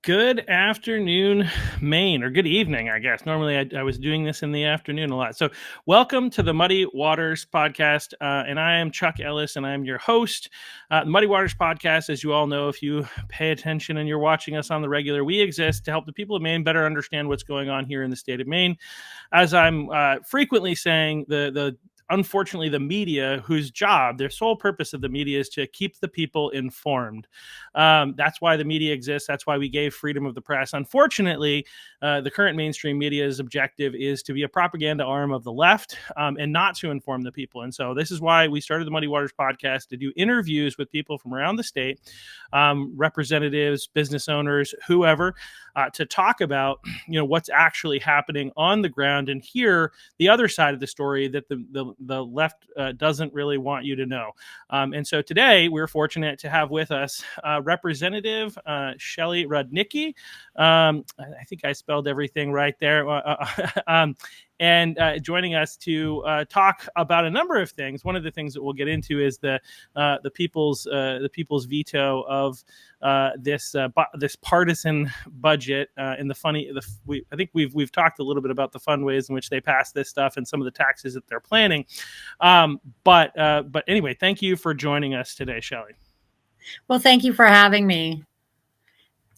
Good afternoon, Maine, or good evening, I guess. Normally, I was doing this in the afternoon a lot. So, welcome to the Muddy Waters podcast. And I am Chuck Ellis, and I'm your host. The Muddy Waters podcast, as you all know, if you pay attention and you're watching us on the regular, we exist to help the people of Maine better understand what's going on here in the state of Maine. As I'm frequently saying, unfortunately, the media, whose job, their sole purpose of the media is to keep the people informed. That's why the media exists. That's why we gave freedom of the press. Unfortunately, the current mainstream media's objective is to be a propaganda arm of the left and not to inform the people. And so this is why we started the Muddy Waters podcast, to do interviews with people from around the state, representatives, business owners, whoever, to talk about what's actually happening on the ground and hear the other side of the story that the left doesn't really want you to know. And so today we're fortunate to have with us Representative Shelley Rudnicki. I think I spelled everything right there. And joining us to talk about a number of things. One of the things that we'll get into is the people's veto of this partisan budget. And I think we've talked a little bit about the fun ways in which they pass this stuff and some of the taxes that they're planning. But anyway, thank you for joining us today, Shelley. Well, thank you for having me.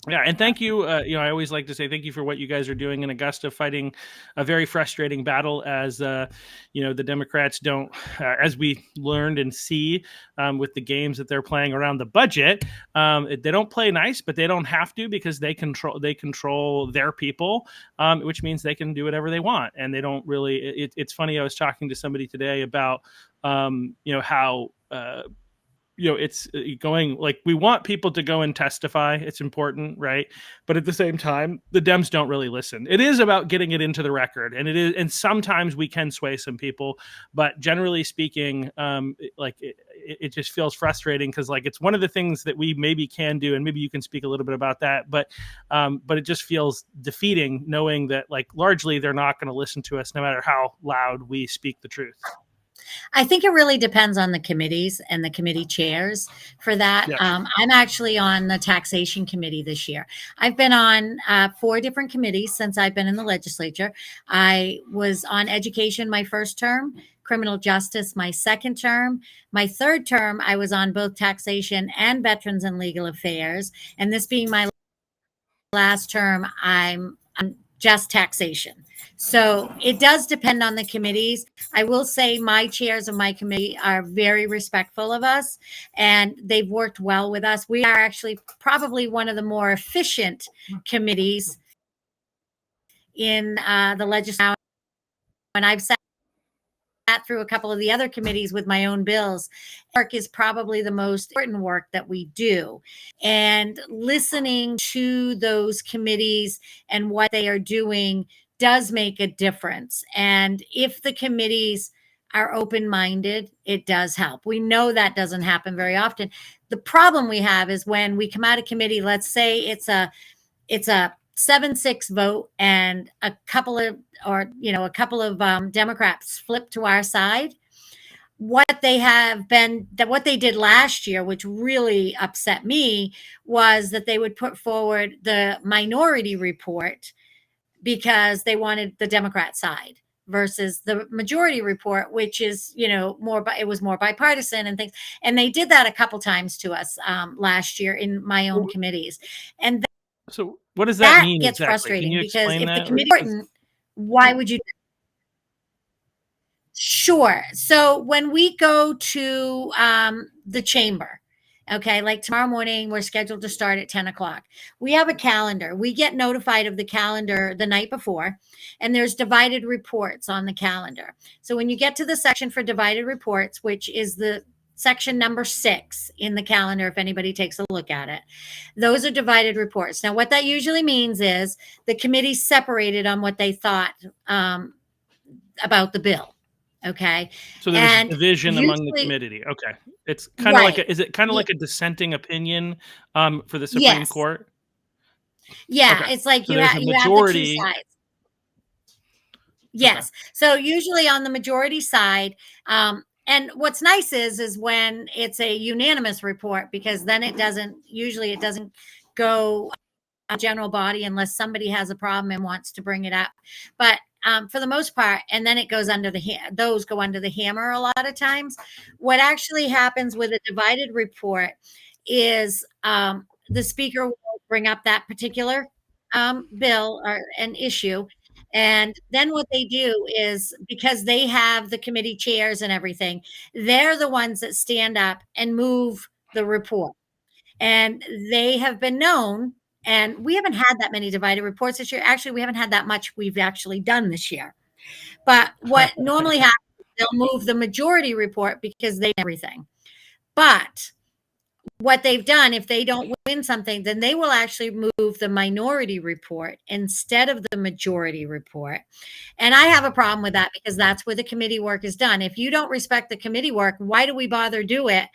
Yeah, and thank you. I always like to say thank you for what you guys are doing in Augusta, fighting a very frustrating battle as, the Democrats don't, as we learned and see with the games that they're playing around the budget, they don't play nice, but they don't have to because they control their people, which means they can do whatever they want. And they don't really, it's funny. I was talking to somebody today about, how, it's going, like, we want people to go and testify. It's important, right? But at the same time, the Dems don't really listen. It is about getting it into the record, and sometimes we can sway some people, but generally speaking, it just feels frustrating because, like, it's one of the things that we maybe can do, and maybe you can speak a little bit about that. But it just feels defeating knowing that, like, largely they're not going to listen to us no matter how loud we speak the truth. I think it really depends on the committees and the committee chairs for that. Yeah. I'm actually on the taxation committee this year. I've been on 4 different committees since I've been in the legislature. I was on education my first term, criminal justice my second term. My third term, I was on both taxation and veterans and legal affairs. And this being my last term, I'm just taxation. So it does depend on the committees. I will say my chairs of my committee are very respectful of us, and they've worked well with us. We are actually probably one of the more efficient committees in the legislature. When I've sat through a couple of the other committees with my own bills, work is probably the most important work that we do. And listening to those committees and what they are doing does make a difference. And if the committees are open-minded, it does help. We know that doesn't happen very often. The problem we have is when we come out of committee, let's say it's a 7-6 vote and a couple of Democrats flip to our side. What they did last year, which really upset me, was that they would put forward the minority report because they wanted the Democrat side versus the majority report, which is, it was more bipartisan and things. And they did that a couple times to us last year in my own committees. And so what does that mean? Gets exactly? frustrating because if that? the committee is important, why would you? Sure. So when we go to the chamber, okay, like tomorrow morning, we're scheduled to start at 10 o'clock. We have a calendar. We get notified of the calendar the night before, and there's divided reports on the calendar. So when you get to the section for divided reports, which is the section number 6 in the calendar, if anybody takes a look at it, those are divided reports. Now, what that usually means is the committee separated on what they thought about the bill. Okay. So there's a division among the committee. Okay. It's kind of is it kind of like a dissenting opinion for the Supreme Court? Yeah. Okay. It's like so you have the 2 sides. Yes. Okay. So usually on the majority side, and what's nice is when it's a unanimous report, because then it doesn't go general body unless somebody has a problem and wants to bring it up. But for the most part, and then it goes under those go under the hammer a lot of times. What actually happens with a divided report is the speaker will bring up that particular bill or an issue. And then what they do is, because they have the committee chairs and everything, they're the ones that stand up and move the report. And they have been known, and we haven't had that many divided reports this year. Actually, we haven't had that much we've actually done this year. But what normally happens, they'll move the majority report because they everything. But what they've done, if they don't win something, then they will actually move the minority report instead of the majority report. And I have a problem with that, because that's where the committee work is done. If you don't respect the committee work, why do we bother do it?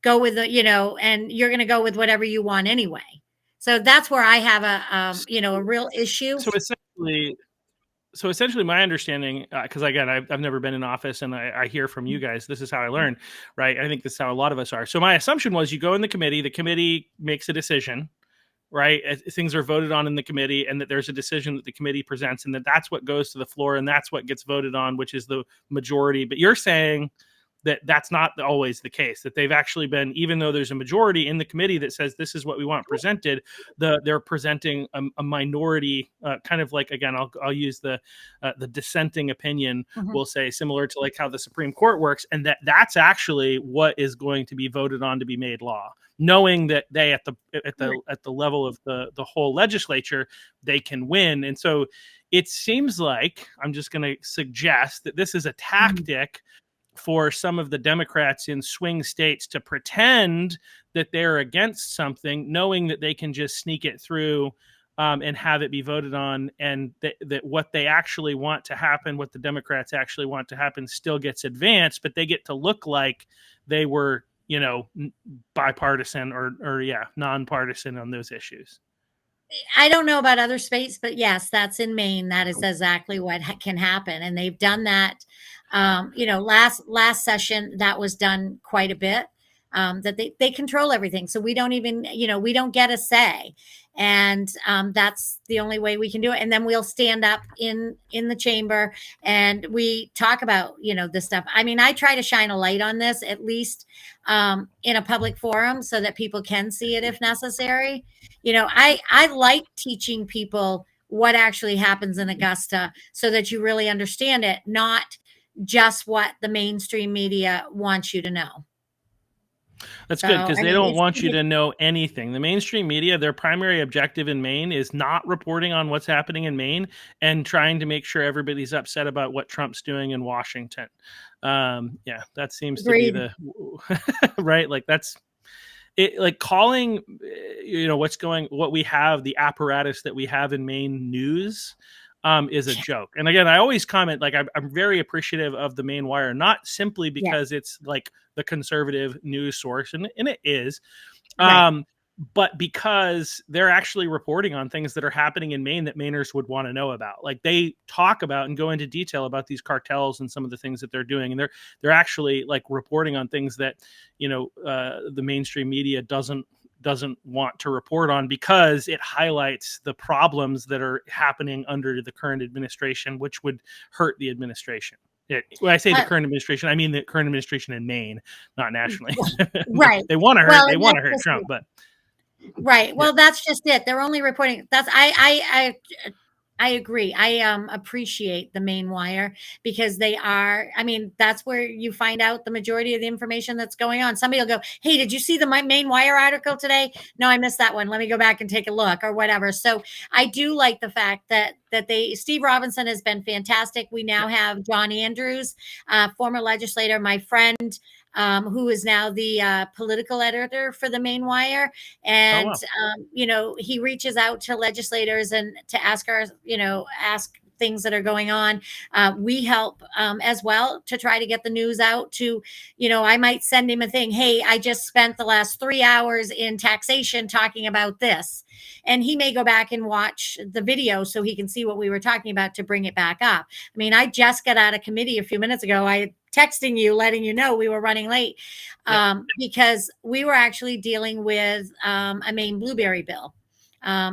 Go with the, and you're going to go with whatever you want anyway. So that's where I have a real issue. So essentially, my understanding, because again, I've never been in office, and I hear from you guys. This is how I learn, right? I think this is how a lot of us are. So my assumption was, you go in the committee makes a decision, right? Things are voted on in the committee, and that there's a decision that the committee presents, and that's what goes to the floor, and that's what gets voted on, which is the majority. But you're saying that that's not always the case, that they've actually been, even though there's a majority in the committee that says this is what we want presented, they're presenting a minority, kind of like, again, I'll use the dissenting opinion, we'll say, similar to like how the Supreme Court works, and that's actually what is going to be voted on to be made law, knowing that they at the level of the whole legislature, they can win. And so it seems like, I'm just going to suggest that this is a tactic for some of the Democrats in swing states to pretend that they're against something, knowing that they can just sneak it through and have it be voted on, and that what they actually want to happen, what the Democrats actually want to happen, still gets advanced, but they get to look like they were, bipartisan or nonpartisan on those issues. I don't know about other states, but yes, that's in Maine. That is exactly what can happen, and they've done that. Last session that was done quite a bit. That they control everything, so we don't even we don't get a say, and that's the only way we can do it. And then we'll stand up in the chamber and we talk about this stuff. I mean, I try to shine a light on this, at least in a public forum, so that people can see it if necessary. I like teaching people what actually happens in Augusta, so that you really understand it, not just what the mainstream media wants you to know. That's good, because they don't want you to know anything. The mainstream media, their primary objective in Maine is not reporting on what's happening in Maine and trying to make sure everybody's upset about what Trump's doing in Washington. That seems to be the right. Like that's it. Like calling, what we have, the apparatus that we have in Maine news, is a joke. And again, I always comment, like, I'm very appreciative of the Maine Wire, not simply because it's like the conservative news source, and it is, but because they're actually reporting on things that are happening in Maine that Mainers would want to know about. Like, they talk about and go into detail about these cartels and some of the things that they're doing, and they're actually like reporting on things that the mainstream media doesn't want to report on, because it highlights the problems that are happening under the current administration, which would hurt the administration. When I say the current administration, I mean the current administration in Maine, not nationally. Right. They want to hurt. They want to hurt Trump, but right. Well, that's just it. They're only reporting. I agree. I appreciate the Maine Wire, because they are, I mean, that's where you find out the majority of the information that's going on. Somebody will go, hey, did you see the Maine Wire article today? No, I missed that one. Let me go back and take a look, or whatever. So I do like the fact that Steve Robinson has been fantastic. We now have John Andrews, former legislator, my friend, who is now the political editor for the Maine Wire. And, he reaches out to legislators and to ask things that are going on. We help as well to try to get the news out to, I might send him a thing. Hey, I just spent the last 3 hours in taxation talking about this. And he may go back and watch the video so he can see what we were talking about to bring it back up. I mean, I just got out of committee a few minutes ago. I texting you, letting you know we were running late because we were actually dealing with a Maine blueberry bill.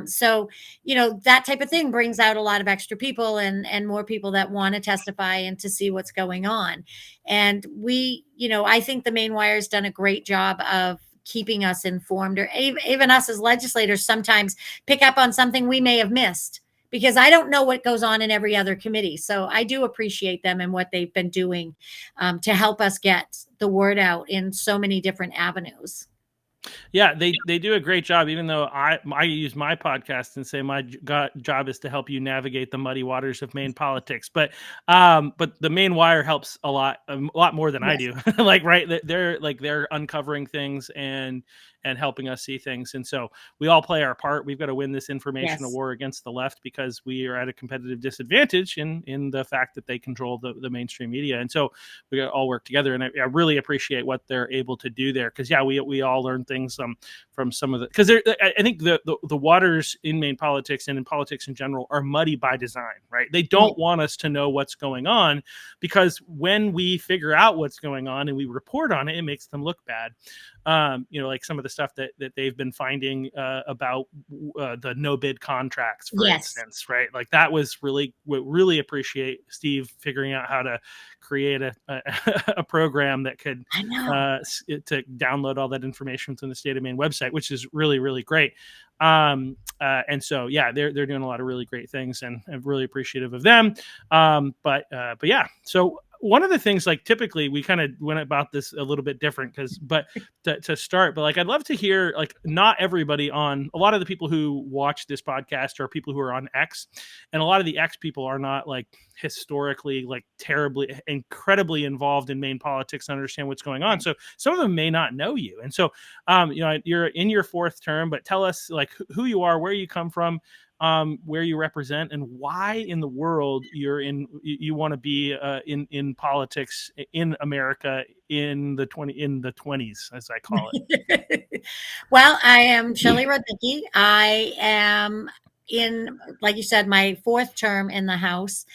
So, that type of thing brings out a lot of extra people and more people that want to testify and to see what's going on. And I think the Maine Wire has done a great job of keeping us informed, or even us as legislators sometimes pick up on something we may have missed, because I don't know what goes on in every other committee. So I do appreciate them and what they've been doing to help us get the word out in so many different avenues. Yeah, they do a great job. Even though I use my podcast and say my job is to help you navigate the muddy waters of Maine politics, but the Maine Wire helps a lot more than I Yes. do. Like, right, they're uncovering things and helping us see things, and so we all play our part. We've got to win this information Yes. war against the left, because we are at a competitive disadvantage in the fact that they control the mainstream media, and so we got to all work together. And I really appreciate what they're able to do there, because we all learn things from some of the, because I think the waters in Maine politics and in politics in general are muddy by design, right? They don't want us to know what's going on, because when we figure out what's going on and we report on it, it makes them look bad. Like some of the stuff that they've been finding about the no bid contracts, for instance, right? Like that was really appreciate Steve figuring out how to create a program that could to download all that information from the state of Maine website, which is really, really great. And so, yeah, they're doing a lot of really great things, and I'm really appreciative of them. But yeah, so one of the things, like, typically we kind of went about this a little bit different, but to start, but like, I'd love to hear, like, not everybody on, a lot of the people who watch this podcast are people who are on X, and a lot of the X people are not like historically, like, terribly, incredibly involved in Maine politics and understand what's going on. So some of them may not know you. And so, you're in your fourth term, but tell us, like, who you are, where you come from, where you represent, and why in the world you want to be in politics in America in the 20s, as I call it. Well, I am Shelley Rudnicki. I am in, like you said, my fourth term in the House.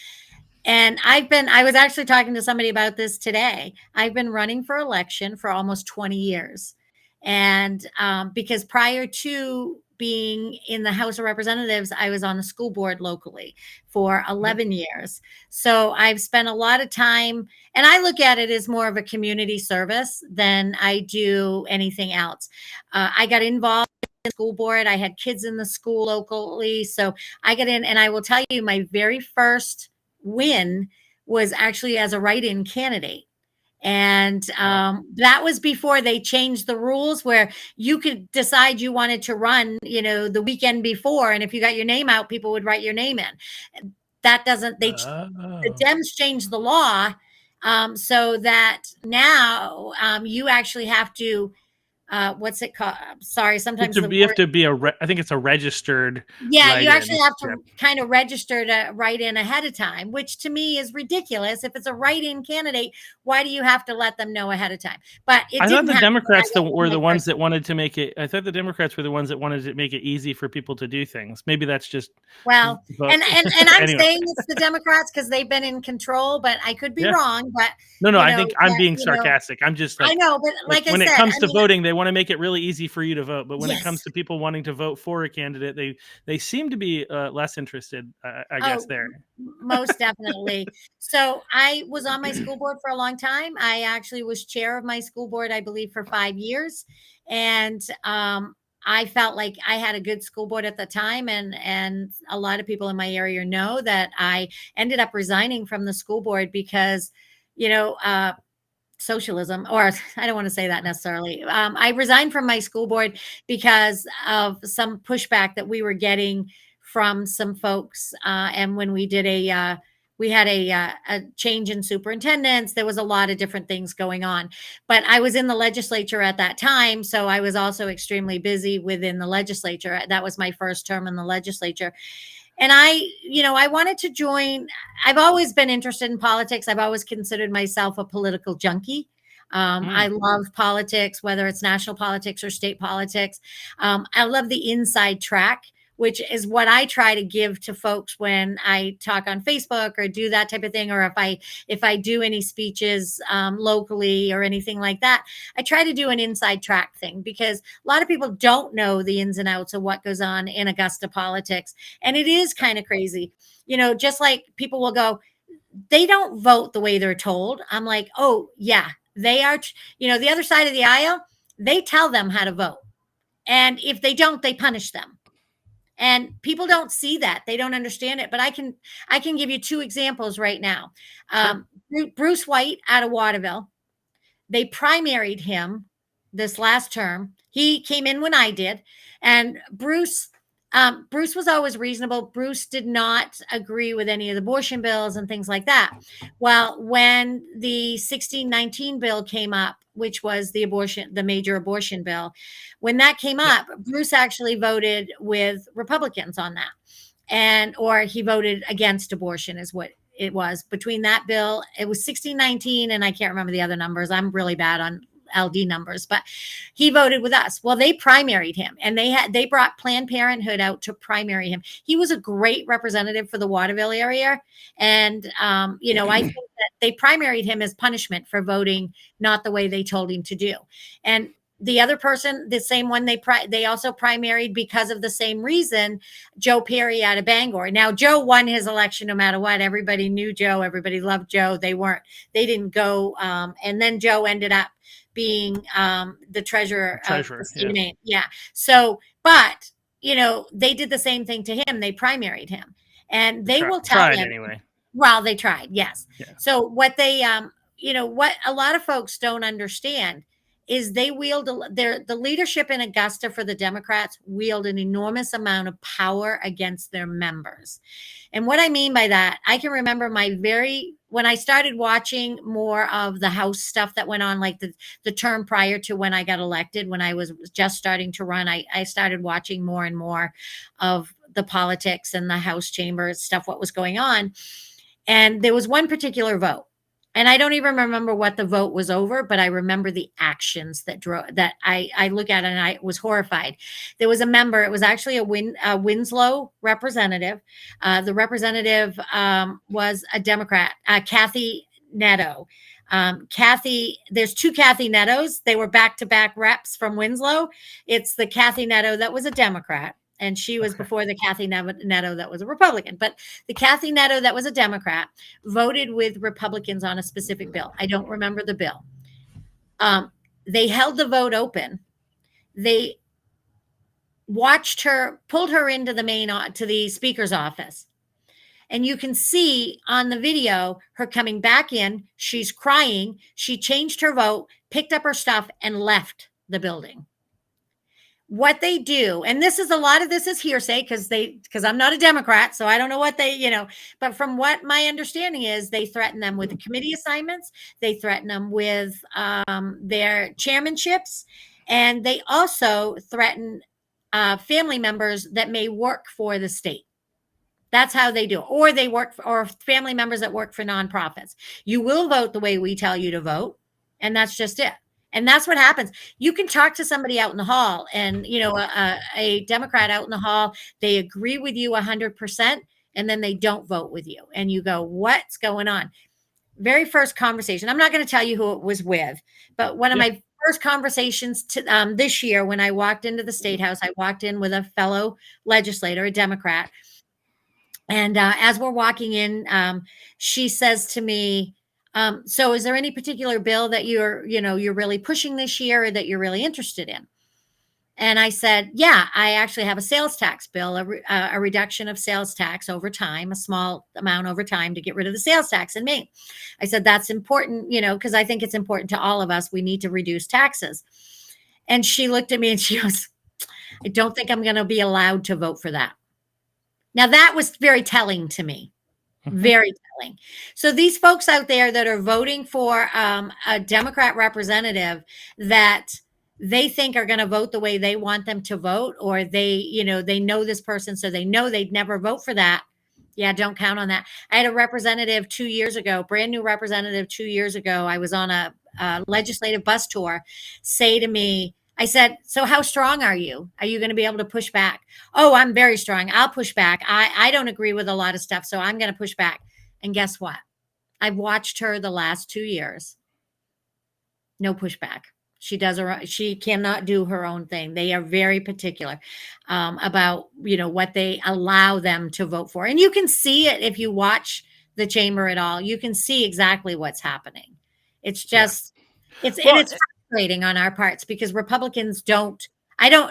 And I was actually talking to somebody about this today. I've been running for election for almost 20 years. And because prior to being in the House of Representatives, I was on the school board locally for 11 years. So I've spent a lot of time, and I look at it as more of a community service than I do anything else. I got involved in the school board. I had kids in the school locally. So I got in, and I will tell you, my very first win was actually as a write-in candidate. And that was before they changed the rules, where you could decide you wanted to run, the weekend before. And if you got your name out, people would write your name in. That doesn't, the Dems changed the law so that now you actually have to, what's it called? Sorry, sometimes you have to be I think it's a registered. Yeah, you actually have to kind of register to write in ahead of time, which to me is ridiculous. If it's a write-in candidate, why do you have to let them know ahead of time? But I thought the Democrats were the ones that wanted to make it. I thought the Democrats were the ones that wanted to make it easy for people to do things. Maybe that's just and I'm saying it's the Democrats because they've been in control, but I could be wrong. But no, I think I'm being sarcastic. I'm just like, I know, but like when I said, it comes to voting, they want to make it really easy for you to vote. But when it comes to people wanting to vote for a candidate, they seem to be less interested, I guess, there. Most definitely. So I was on my school board for a long time. I actually was chair of my school board, I believe, for 5 years. And I felt like I had a good school board at the time. And a lot of people in my area know that I ended up resigning from the school board because, socialism, or I don't want to say that necessarily. I resigned from my school board because of some pushback that we were getting from some folks. And when we did we had a change in superintendents, there was a lot of different things going on. But I was in the legislature at that time, so I was also extremely busy within the legislature. That was my first term in the legislature. And I wanted to join. I've always been interested in politics. I've always considered myself a political junkie. I love politics, whether it's national politics or state politics. I love the inside track, which is what I try to give to folks when I talk on Facebook or do that type of thing, or if I do any speeches locally or anything like that. I try to do an inside track thing because a lot of people don't know the ins and outs of what goes on in Augusta politics, and it is kind of crazy. Just like people will go, they don't vote the way they're told. I'm like, oh yeah, they are. The other side of the aisle, they tell them how to vote, and if they don't, they punish them. And people don't see that, they don't understand it. But I can give you two examples right now. Sure. Bruce White out of Waterville, they primaried him this last term. He came in when I did, and Bruce was always reasonable. Bruce did not agree with any of the abortion bills and things like that. Well, when the 1619 bill came up, which was the major abortion bill, when that came up, Bruce actually voted with Republicans on that, or he voted against abortion, is what it was. Between that bill, it was 1619, and I can't remember the other numbers. I'm really bad on LD numbers, but he voted with us. Well, they primaried him, and they brought Planned Parenthood out to primary him. He was a great representative for the Waterville area, and I think that they primaried him as punishment for voting not the way they told him to do. And the other person, the same one, they also primaried because of the same reason, Joe Perry out of Bangor. Now, Joe won his election no matter what. Everybody knew Joe. Everybody loved Joe. They didn't go. And then Joe ended up being the treasurer of the state of Maine. Yeah. So, but they did the same thing to him. They primaried him, and they will tell him anyway. Well, they tried, yes. Yeah. So what what a lot of folks don't understand is they the leadership in Augusta for the Democrats wield an enormous amount of power against their members. And what I mean by that, I can remember when I started watching more of the House stuff that went on, like the term prior to when I got elected, when I was just starting to run, I started watching more and more of the politics and the House chamber stuff, what was going on. And there was one particular vote, and I don't even remember what the vote was over, but I remember the actions that I look at, and I was horrified. There was a member, it was actually a Winslow representative. The representative was a Democrat, Kathy Netto. There's two Kathy Nettos. They were back-to-back reps from Winslow. It's the Kathy Netto that was a Democrat, and she was before the Kathy Netto that was a Republican. But the Kathy Netto that was a Democrat voted with Republicans on a specific bill. I don't remember the bill. They held the vote open. They pulled her into to the speaker's office. And you can see on the video her coming back in. She's crying. She changed her vote, picked up her stuff, and left the building. What they do, and a lot of this is hearsay because I'm not a Democrat, so I don't know what but from what my understanding is, they threaten them with the committee assignments, they threaten them with their chairmanships, and they also threaten family members that may work for the state. That's how they do it. Or family members that work for nonprofits. You will vote the way we tell you to vote, and that's just it. And that's what happens. You can talk to somebody out in the hall, and a Democrat out in the hall, they agree with you 100%, and then they don't vote with you. And you go, what's going on? Very first conversation. I'm not going to tell you who it was with, but one of my first conversations this year, when I walked into the State House, I walked in with a fellow legislator, a Democrat. And as we're walking in, she says to me, so is there any particular bill that you're really pushing this year, or that you're really interested in? And I said, yeah, I actually have a sales tax bill, a reduction of sales tax over time, a small amount over time to get rid of the sales tax in Maine. I said, that's important, because I think it's important to all of us. We need to reduce taxes. And she looked at me and she goes, I don't think I'm going to be allowed to vote for that. Now, that was very telling to me. Very telling. So these folks out there that are voting for a Democrat representative that they think are going to vote the way they want them to vote, or they know this person, so they know they'd never vote for that. Yeah, don't count on that. I had a representative 2 years ago, brand new representative 2 years ago. I was on a legislative bus tour, say to me, I said, so how strong are you? Are you going to be able to push back? Oh, I'm very strong. I'll push back. I don't agree with a lot of stuff, so I'm going to push back. And guess what? I've watched her the last 2 years. No pushback. She cannot do her own thing. They are very particular about, what they allow them to vote for. And you can see it if you watch the chamber at all. You can see exactly what's happening. It's Yeah. just, it's and Well, it's frustrating on our parts because Republicans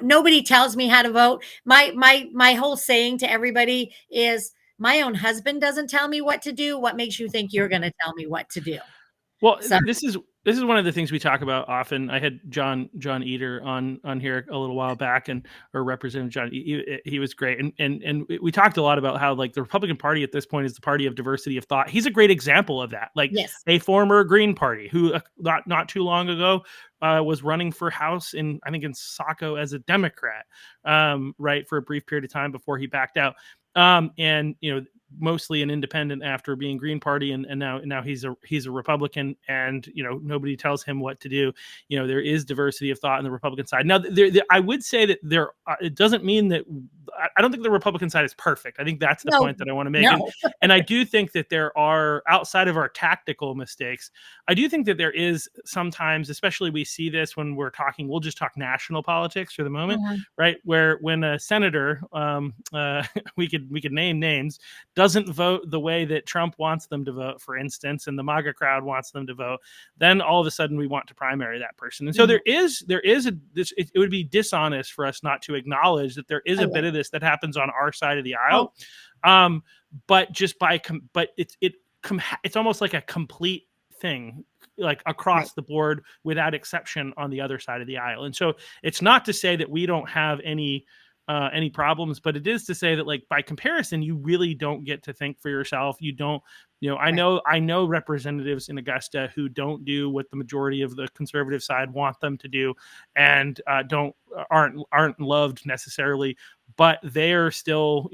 nobody tells me how to vote. My whole saying to everybody is, my own husband doesn't tell me what to do. What makes you think you're going to tell me what to do? Well, So this is one of the things we talk about often. I had John Eater on here a little while back, or Representative John. He was great, and we talked a lot about how, like, the Republican Party at this point is the party of diversity of thought. He's a great example of that. Like, yes, a former Green Party who not too long ago was running for House in Saco as a Democrat, right, for a brief period of time before he backed out. And mostly an independent after being Green Party, and now he's a Republican, and nobody tells him what to do. There is diversity of thought on the Republican side. Now, I would say that it doesn't mean that I don't think the Republican side is perfect. I think that's the no, point that I want to make. no, And I do think that there are, outside of our tactical mistakes, I do think that there is sometimes, especially we see this when we'll just talk national politics for the moment, right? Where when a senator, we could name names, doesn't vote the way that Trump wants them to vote, for instance, and the MAGA crowd wants them to vote, then all of a sudden we want to primary that person. And so it would be dishonest for us not to acknowledge that there is a bit of this that happens on our side of the aisle. But it's almost like a complete thing, like across the board without exception on the other side of the aisle. And so it's not to say that we don't have any problems, but it is to say that, like, by comparison, you really don't get to think for yourself. You don't, I know representatives in Augusta who don't do what the majority of the conservative side want them to do, and aren't loved necessarily, but they're still,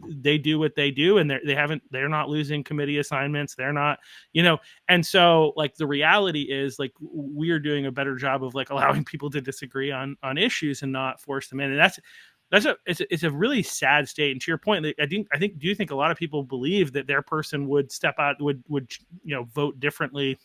they do what they do, and they're not losing committee assignments. They're not, and so, like, the reality is, like, we're doing a better job of, like, allowing people to disagree on issues and not force them in. And it's a really sad state. And to your point, do you think a lot of people believe that their person would step out, would vote differently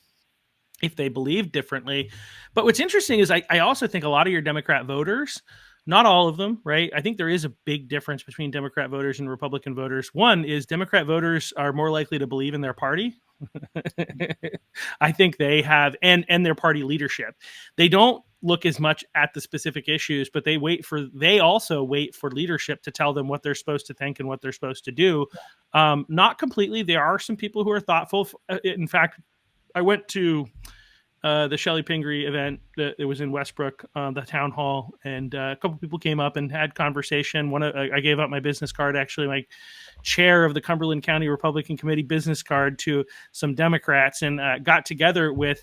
if they believed differently? But what's interesting is I also think a lot of your Democrat voters, not all of them, right? I think there is a big difference between Democrat voters and Republican voters. One is Democrat voters are more likely to believe in their party. I think they have, and their party leadership. They don't look as much at the specific issues, but they also wait for leadership to tell them what they're supposed to think and what they're supposed to do. Not completely. There are some people who are thoughtful. In fact, I went to the Shelley Pingree event that it was in Westbrook, the town hall, and a couple people came up and had conversation. I gave out my business card, actually, my chair of the Cumberland County Republican Committee business card, to some Democrats, and got together with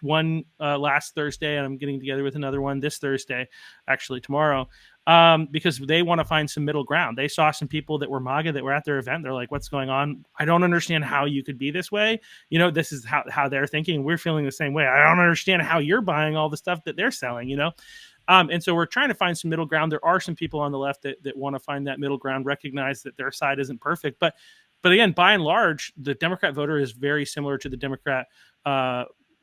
one last Thursday, and I'm getting together with another one this Thursday, actually tomorrow. Because they want to find some middle ground. They saw some people that were MAGA that were at their event. They're like, what's going on? I don't understand how you could be this way. This is how they're thinking. We're feeling the same way. I don't understand how you're buying all the stuff that they're selling, And so we're trying to find some middle ground. There are some people on the left that want to find that middle ground, recognize that their side isn't perfect. But again, by and large, the Democrat voter is very similar to the Democrat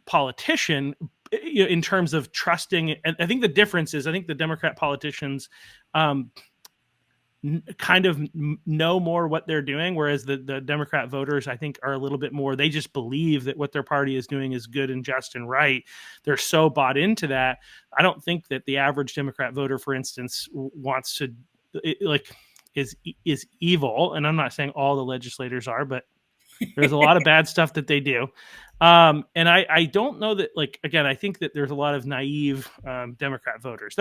politician, in terms of trusting. And I think the difference is, I think the Democrat politicians kind of know more what they're doing, whereas the Democrat voters, I think, are a little bit more, they just believe that what their party is doing is good and just and right. They're so bought into that. I don't think that the average Democrat voter, for instance, wants to, is evil. And I'm not saying all the legislators are, but there's a lot of bad stuff that they do. And I don't know that, like, again, I think that there's a lot of naive Democrat voters.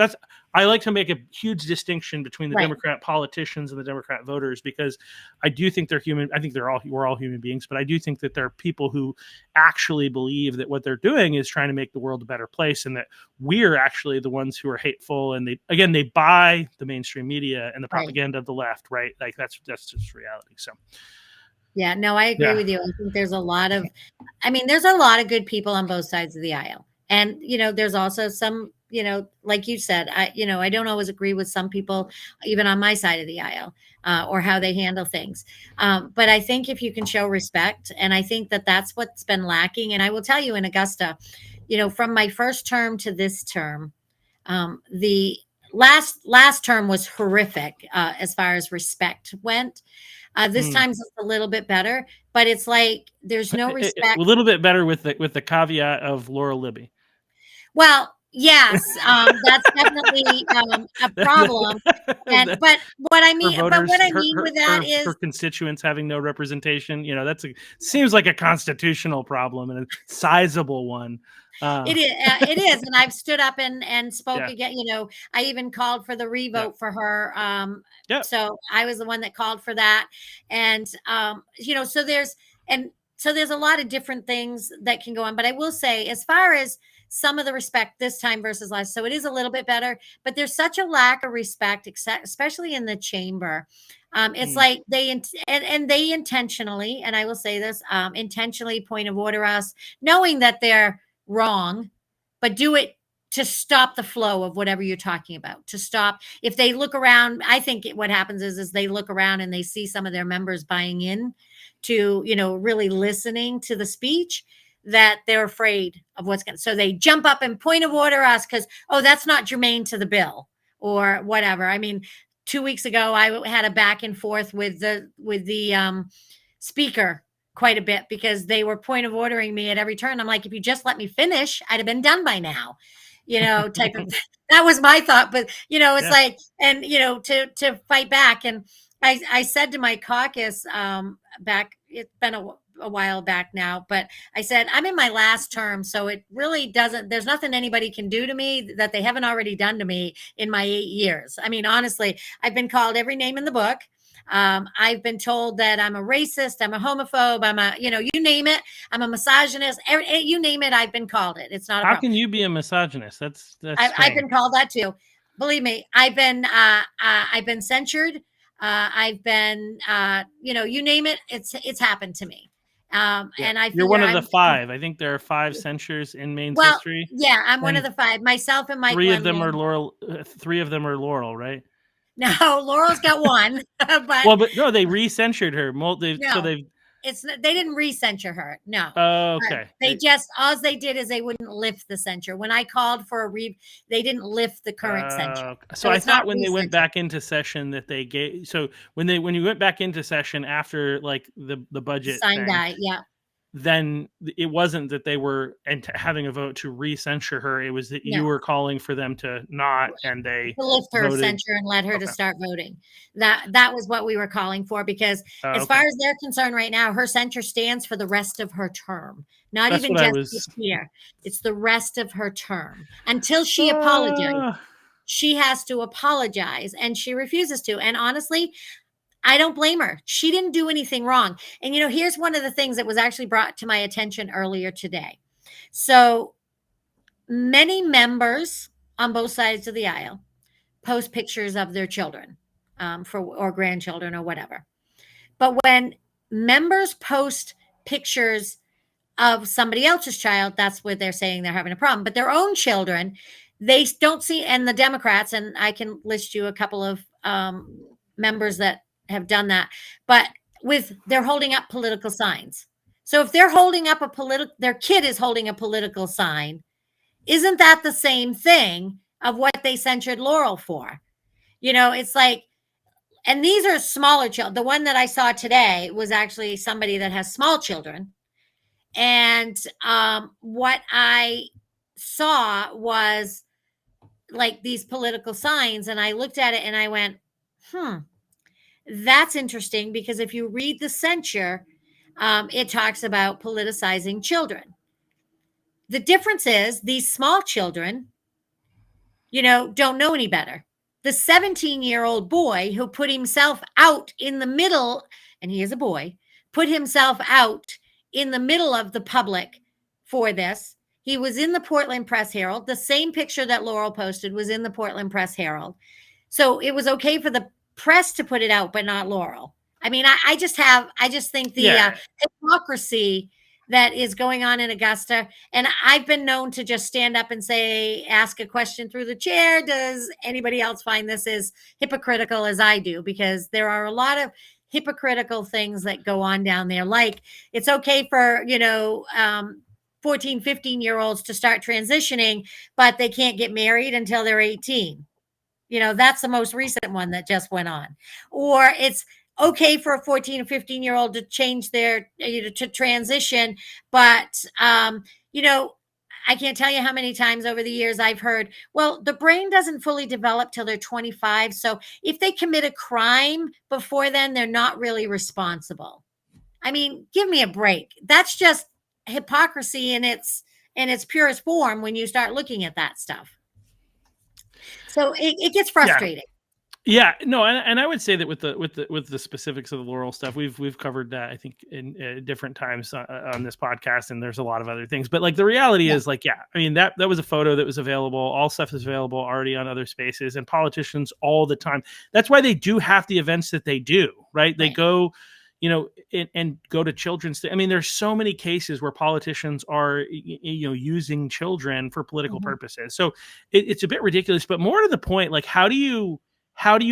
I like to make a huge distinction between the Democrat politicians and the Democrat voters, because I do think they're human. I think we're all human beings, but I do think that there are people who actually believe that what they're doing is trying to make the world a better place, and that we're actually the ones who are hateful. And they buy the mainstream media and the propaganda of the left, right? Like, that's just reality. So. Yeah, no, I agree with you. I think there's a lot of good people on both sides of the aisle. And, there's also some, like you said, I don't always agree with some people, even on my side of the aisle, or how they handle things. But I think if you can show respect, and I think that that's what's been lacking. And I will tell you in Augusta, from my first term to this term, the last term was horrific, as far as respect went. This Hmm. time's a little bit better, but it's like there's no A respect. little bit better with the caveat of Laura Libby. Well, yes, that's definitely, a problem, That but what I her mean voters, with that her is constituents having no representation. That's seems like a constitutional problem and a sizable one. it is, and I've stood up and spoke Yeah. again, I even called for the Yeah. revote for her, Yeah. so I was the one that called for that, and, and so there's a lot of different things that can go on, but I will say, as far as some of the respect this time versus last, so it is a little bit better, but there's such a lack of respect, especially in the chamber. It's Mm. like and they intentionally, and I will say this, intentionally point of order us, knowing that they're wrong, but do it to stop the flow of whatever you're talking about. To stop, if they look around, I think what happens is they look around and they see some of their members buying in to, really listening to the speech, that they're afraid of what's going to, so they jump up and point of order us because, oh, that's not germane to the bill or whatever. I mean, 2 weeks ago, I had a back and forth with the speaker quite a bit because they were point of ordering me at every turn. I'm like, if you just let me finish, I'd have been done by now, type of that was my thought. But it's Yeah. like, and to fight back. And I said to my caucus, back, it's been a while back now, but I said, I'm in my last term, so it really doesn't, there's nothing anybody can do to me that they haven't already done to me in my 8 years. I mean, honestly, I've been called every name in the book. I've been told that I'm a racist, I'm a homophobe, I'm a, you name it, I'm a misogynist, you name it, I've been called it. It's not a How problem. can you be a misogynist? That's I've strange. been called that too. Believe me, I've been censured. I've been, you name it, it's happened to me. Yeah. And I You're figure one of the 5. I think there are 5 censures in Maine's well, history, yeah, I'm one of and the 5. Myself and Mike 3 of them are Wendland. Laurel. 3 of them are Laurel, right? No, Laurel's got one, but Well, but no, they re-censured her. So no, they've. they didn't recensure her. No. Oh, okay. They just, all they did is they wouldn't lift the censure. When I called for they didn't lift the current censure. So So I it's not thought when they went recensure. back into session that they gave. So when you went back into session after like the budget Signed thing, die, yeah. then it wasn't that they were having a vote to re-censure her. It was that you No. were calling for them to not, and they To lift her voted. censure and let her to Okay. start voting. That was what we were calling for, because as far Okay. as they're concerned right now, her censure stands for the rest of her term, not That's even what I just was. this year. It's the rest of her term until she apologizes. Uh, She has to apologize, and she refuses to. And honestly, I don't blame her. She didn't do anything wrong. And here's one of the things that was actually brought to my attention earlier today. So many members on both sides of the aisle post pictures of their children, or grandchildren or whatever. But when members post pictures of somebody else's child, that's where they're saying they're having a problem. But their own children, they don't see. And the Democrats, and I can list you a couple of members that have done that, but they're holding up political signs. So if they're holding up their kid is holding a political sign, isn't that the same thing of what they censured Laurel for? It's like, and these are smaller children. The one that I saw today was actually somebody that has small children. And what I saw was like these political signs. And I looked at it and I went, that's interesting, because if you read the censure, it talks about politicizing children. The difference is these small children, don't know any better. The 17-year-old boy who put himself out in the middle, and he is a boy, put himself out in the middle of the public for this. He was in the Portland Press Herald. The same picture that Laurel posted was in the Portland Press Herald. So it was okay for the press to put it out, but not Laurel. I mean, I just think the yeah. hypocrisy that is going on in Augusta. And I've been known to just stand up and say, ask a question through the chair. Does anybody else find this as hypocritical as I do? Because there are a lot of hypocritical things that go on down there. Like it's okay for, 14, 15-year-olds to start transitioning, but they can't get married until they're 18. That's the most recent one that just went on. Or it's okay for a 14 or 15-year-old to change their, to transition. But, I can't tell you how many times over the years I've heard, well, the brain doesn't fully develop till they're 25. So if they commit a crime before then, they're not really responsible. I mean, give me a break. That's just hypocrisy in its purest form when you start looking at that stuff. So it gets Yeah. frustrating. Yeah, no, and I would say that with the specifics of the Laurel stuff, we've covered that I think in different times on this podcast, and there's a lot of other things. But like the reality Yeah. is, like, yeah, I mean that was a photo that was available. All stuff is available already on other spaces, and politicians all the time. That's why they do half the events that they do, right? They Right. go, and go to children's. I mean, there's so many cases where politicians are, using children for political Mhm. purposes. So it's a bit ridiculous. But more to the point, like, how do you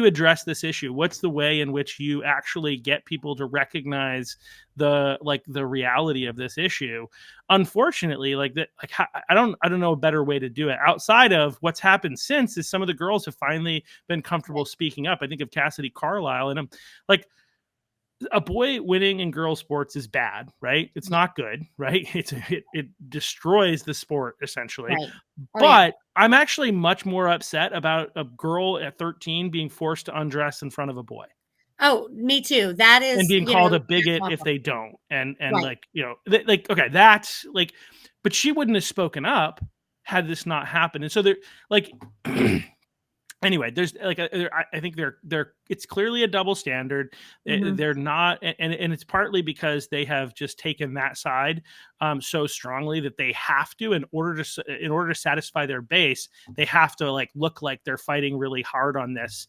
address this issue? What's the way in which you actually get people to recognize the reality of this issue? Unfortunately, I don't know a better way to do it outside of what's happened since is some of the girls have finally been comfortable speaking up. I think of Cassidy Carlisle, and I'm like, a boy winning in girl sports is bad, right? It's Yeah. not good, right? It destroys the sport essentially. Right. Oh, yeah. But I'm actually much more upset about a girl at 13 being forced to undress in front of a boy Oh, me too. That and is, being called a that's bigot if awful. they don't. And Right. like, like, okay, that's like, but she wouldn't have spoken up had this not happened. And so they're like, anyway, there's like I think they're it's clearly a double standard. Mhm. They're not, and it's partly because they have just taken that side so strongly that they have to, in order to satisfy their base, they have to like look like they're fighting really hard on this.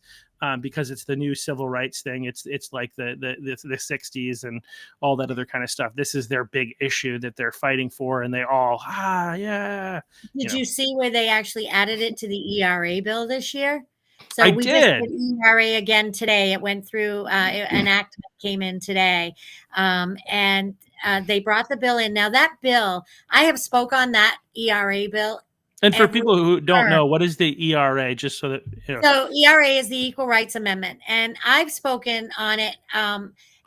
Because it's the new civil rights thing. It's like the 60s and all that other kind of stuff. This is their big issue that they're fighting for, and they all yeah. Did you see where they actually added it to the ERA bill this year? So I we just did. did ERA again today. It went through, an act that came in today. And they brought the bill in. Now that bill, I have spoke on that ERA bill And for every people who don't term. know, what is the ERA? Just so that So ERA is the Equal Rights Amendment, and I've spoken on it.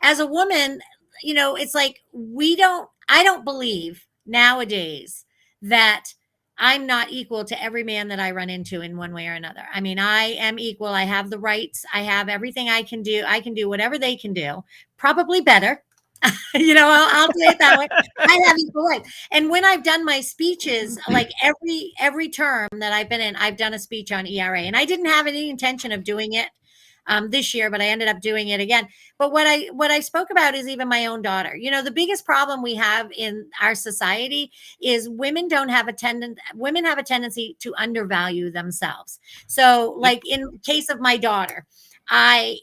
As a woman, it's like I don't believe nowadays that I'm not equal to every man that I run into in one way or another. I mean, I am equal. I have the rights. I have everything I can do. I can do whatever they can do, probably better. I'll say it that way. I have equal rights. And when I've done my speeches, like every term that I've been in, I've done a speech on ERA, and I didn't have any intention of doing it this year, but I ended up doing it again. But what I spoke about is even my own daughter. The biggest problem we have in our society is women have a tendency to undervalue themselves. So, yep. like in case of my daughter, I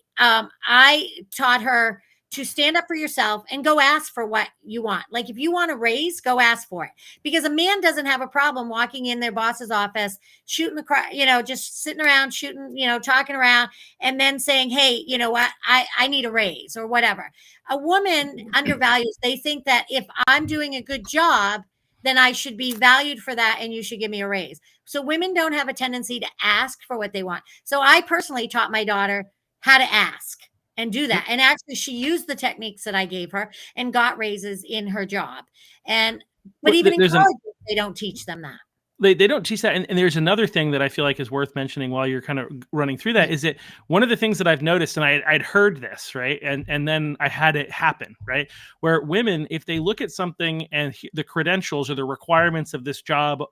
taught her to stand up for yourself and go ask for what you want. Like if you want a raise, go ask for it. Because a man doesn't have a problem walking in their boss's office, shooting the crowd, just sitting around shooting, talking around, and then saying, hey, you know what, I need a raise or whatever. A woman undervalues. They think that if I'm doing a good job, then I should be valued for that and you should give me a raise. So women don't have a tendency to ask for what they want. So I personally taught my daughter how to ask and do that. And actually, she used the techniques that I gave her and got raises in her job. But even in There's an college, they don't teach them that. they don't teach that, and there's another thing that I feel like is worth mentioning while you're kind of running through that Yeah. is that one of the things that I've noticed, and I'd heard this, right, and then I had it happen, right, where women, if they look at something and the credentials or the requirements of this job,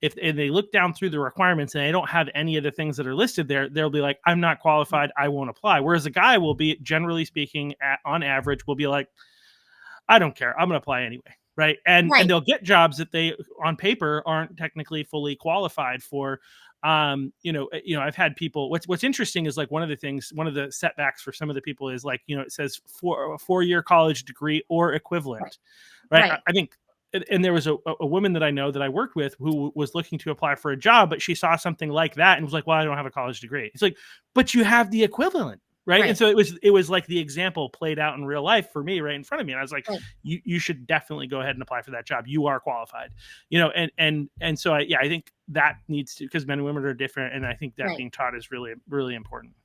if and they look down through the requirements and they don't have any of the things that are listed there, they'll be like, I'm not qualified, I won't apply. Whereas a guy will be, generally speaking, on average, will be like, I don't care, I'm going to apply anyway, right? And Right. they'll get jobs that they on paper aren't technically fully qualified for. I've had people, what's interesting is like one of the setbacks for some of the people is like, it says a 4-year college degree or Right. equivalent, right? Right. I think and there was a woman that I know that I worked with who was looking to apply for a job, but she saw something like that and was like, well, I don't have a college degree. It's like, but you have the equivalent. Right. And so it was like the example played out in real life for me right in front of me. And I was like, you should definitely go ahead and apply for that job. You are qualified, and so I think that needs to, because men and women are different. And I think that being taught is really, really important.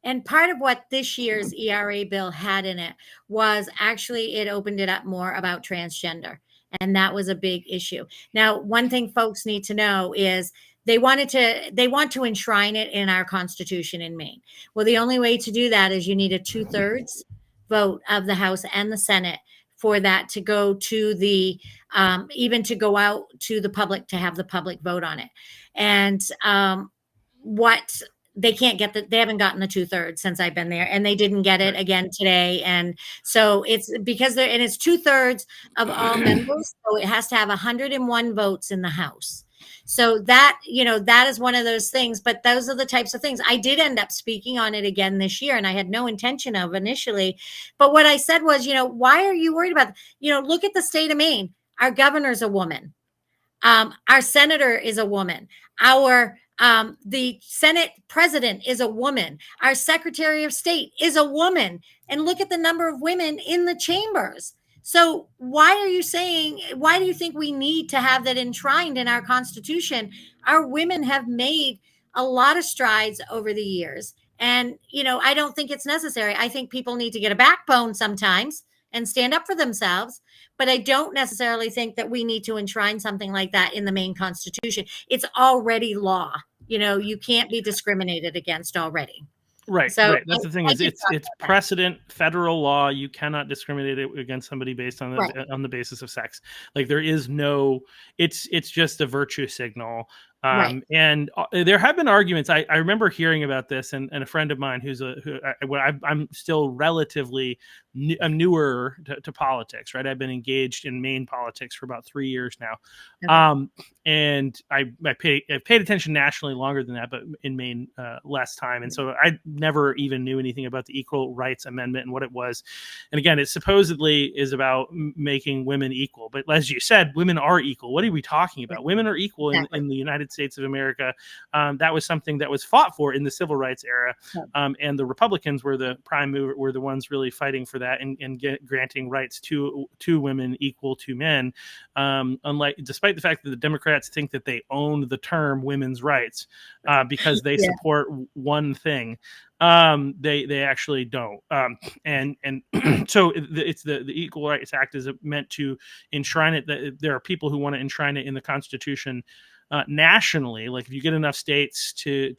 And part of what this year's ERA bill had in it was actually it opened it up more about transgender. And that was a big issue. Now, one thing folks need to know is they want to enshrine it in our Constitution in Maine. Well, the only way to do that is you need a 2/3 vote of the House and the Senate for that to go to the even to go out to the public, to have the public vote on it. And what they can't get they haven't gotten the 2/3 since I've been there, and they didn't get it again today. And so it's because and it's 2/3 of all members. So it has to have 101 votes in the House. So that, that is one of those things, but those are the types of things. I did end up speaking on it again this year, and I had no intention of initially. But what I said was, why are you worried about, look at the state of Maine. Our governor's a woman. Our senator is a woman. The Senate president is a woman. Our Secretary of State is a woman. And look at the number of women in the chambers. So why do you think we need to have that enshrined in our Constitution? Our women have made a lot of strides over the years. And, I don't think it's necessary. I think people need to get a backbone sometimes and stand up for themselves. But I don't necessarily think that we need to enshrine something like that in the Maine Constitution. It's already law. You can't be discriminated against already. Right. So right. That's the thing is it's precedent, federal law. You cannot discriminate against somebody based on the basis of sex. Like there is no, it's just a virtue signal. And there have been arguments. I remember hearing about this, and a friend of mine I'm still relatively newer to politics, right? I've been engaged in Maine politics for about 3 years now. Okay. And I've paid attention nationally longer than that, but in Maine less time. And so I never even knew anything about the Equal Rights Amendment and what it was. And again, it supposedly is about making women equal. But as you said, women are equal. What are we talking about? Women are equal in the United States of America. That was something that was fought for in the civil rights era. And the Republicans were the prime mover, were the ones really fighting for that and granting rights to women equal to men. Despite the fact that the Democrats think that they own the term women's rights because they support one thing. They actually don't. And so it's the Equal Rights Act is meant to enshrine it. There are people who want to enshrine it in the Constitution nationally. Like if you get enough states to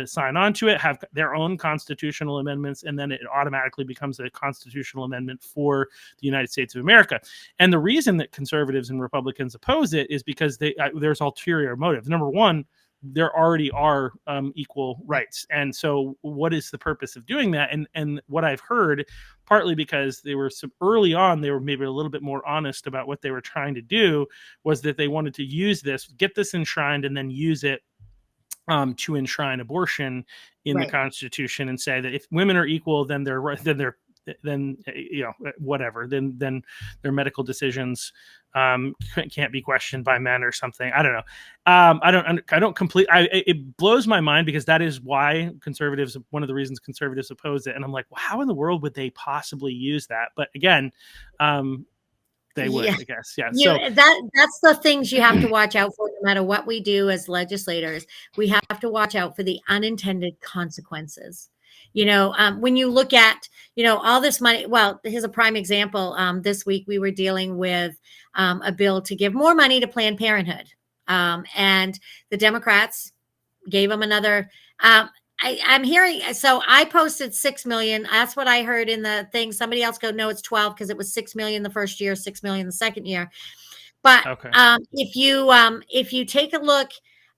sign on to it, have their own constitutional amendments, and then it automatically becomes a constitutional amendment for the United States of America. And the reason that conservatives and Republicans oppose it is because there's ulterior motives. Number one, there already are equal rights. And so what is the purpose of doing that? And what I've heard, partly because they were early on, they were maybe a little bit more honest about what they were trying to do, was that they wanted to use this, get this enshrined, and then use it to enshrine abortion in the Constitution and say that if women are equal, then whatever, then their medical decisions can't be questioned by men or something. I don't know. It blows my mind because that is why one of the reasons conservatives oppose it. And I'm like, well, how in the world would they possibly use that? But again, they would, I guess. Yeah. So that's the things you have to watch out for, no matter what we do as legislators. We have to watch out for the unintended consequences. When you look at, all this money, well, here's a prime example. This week we were dealing with a bill to give more money to Planned Parenthood. And the Democrats gave them another, I'm hearing, so I posted 6 million. That's what I heard in the thing. Somebody else go, no, it's 12 because it was 6 million the first year, 6 million the second year. But if you take a look,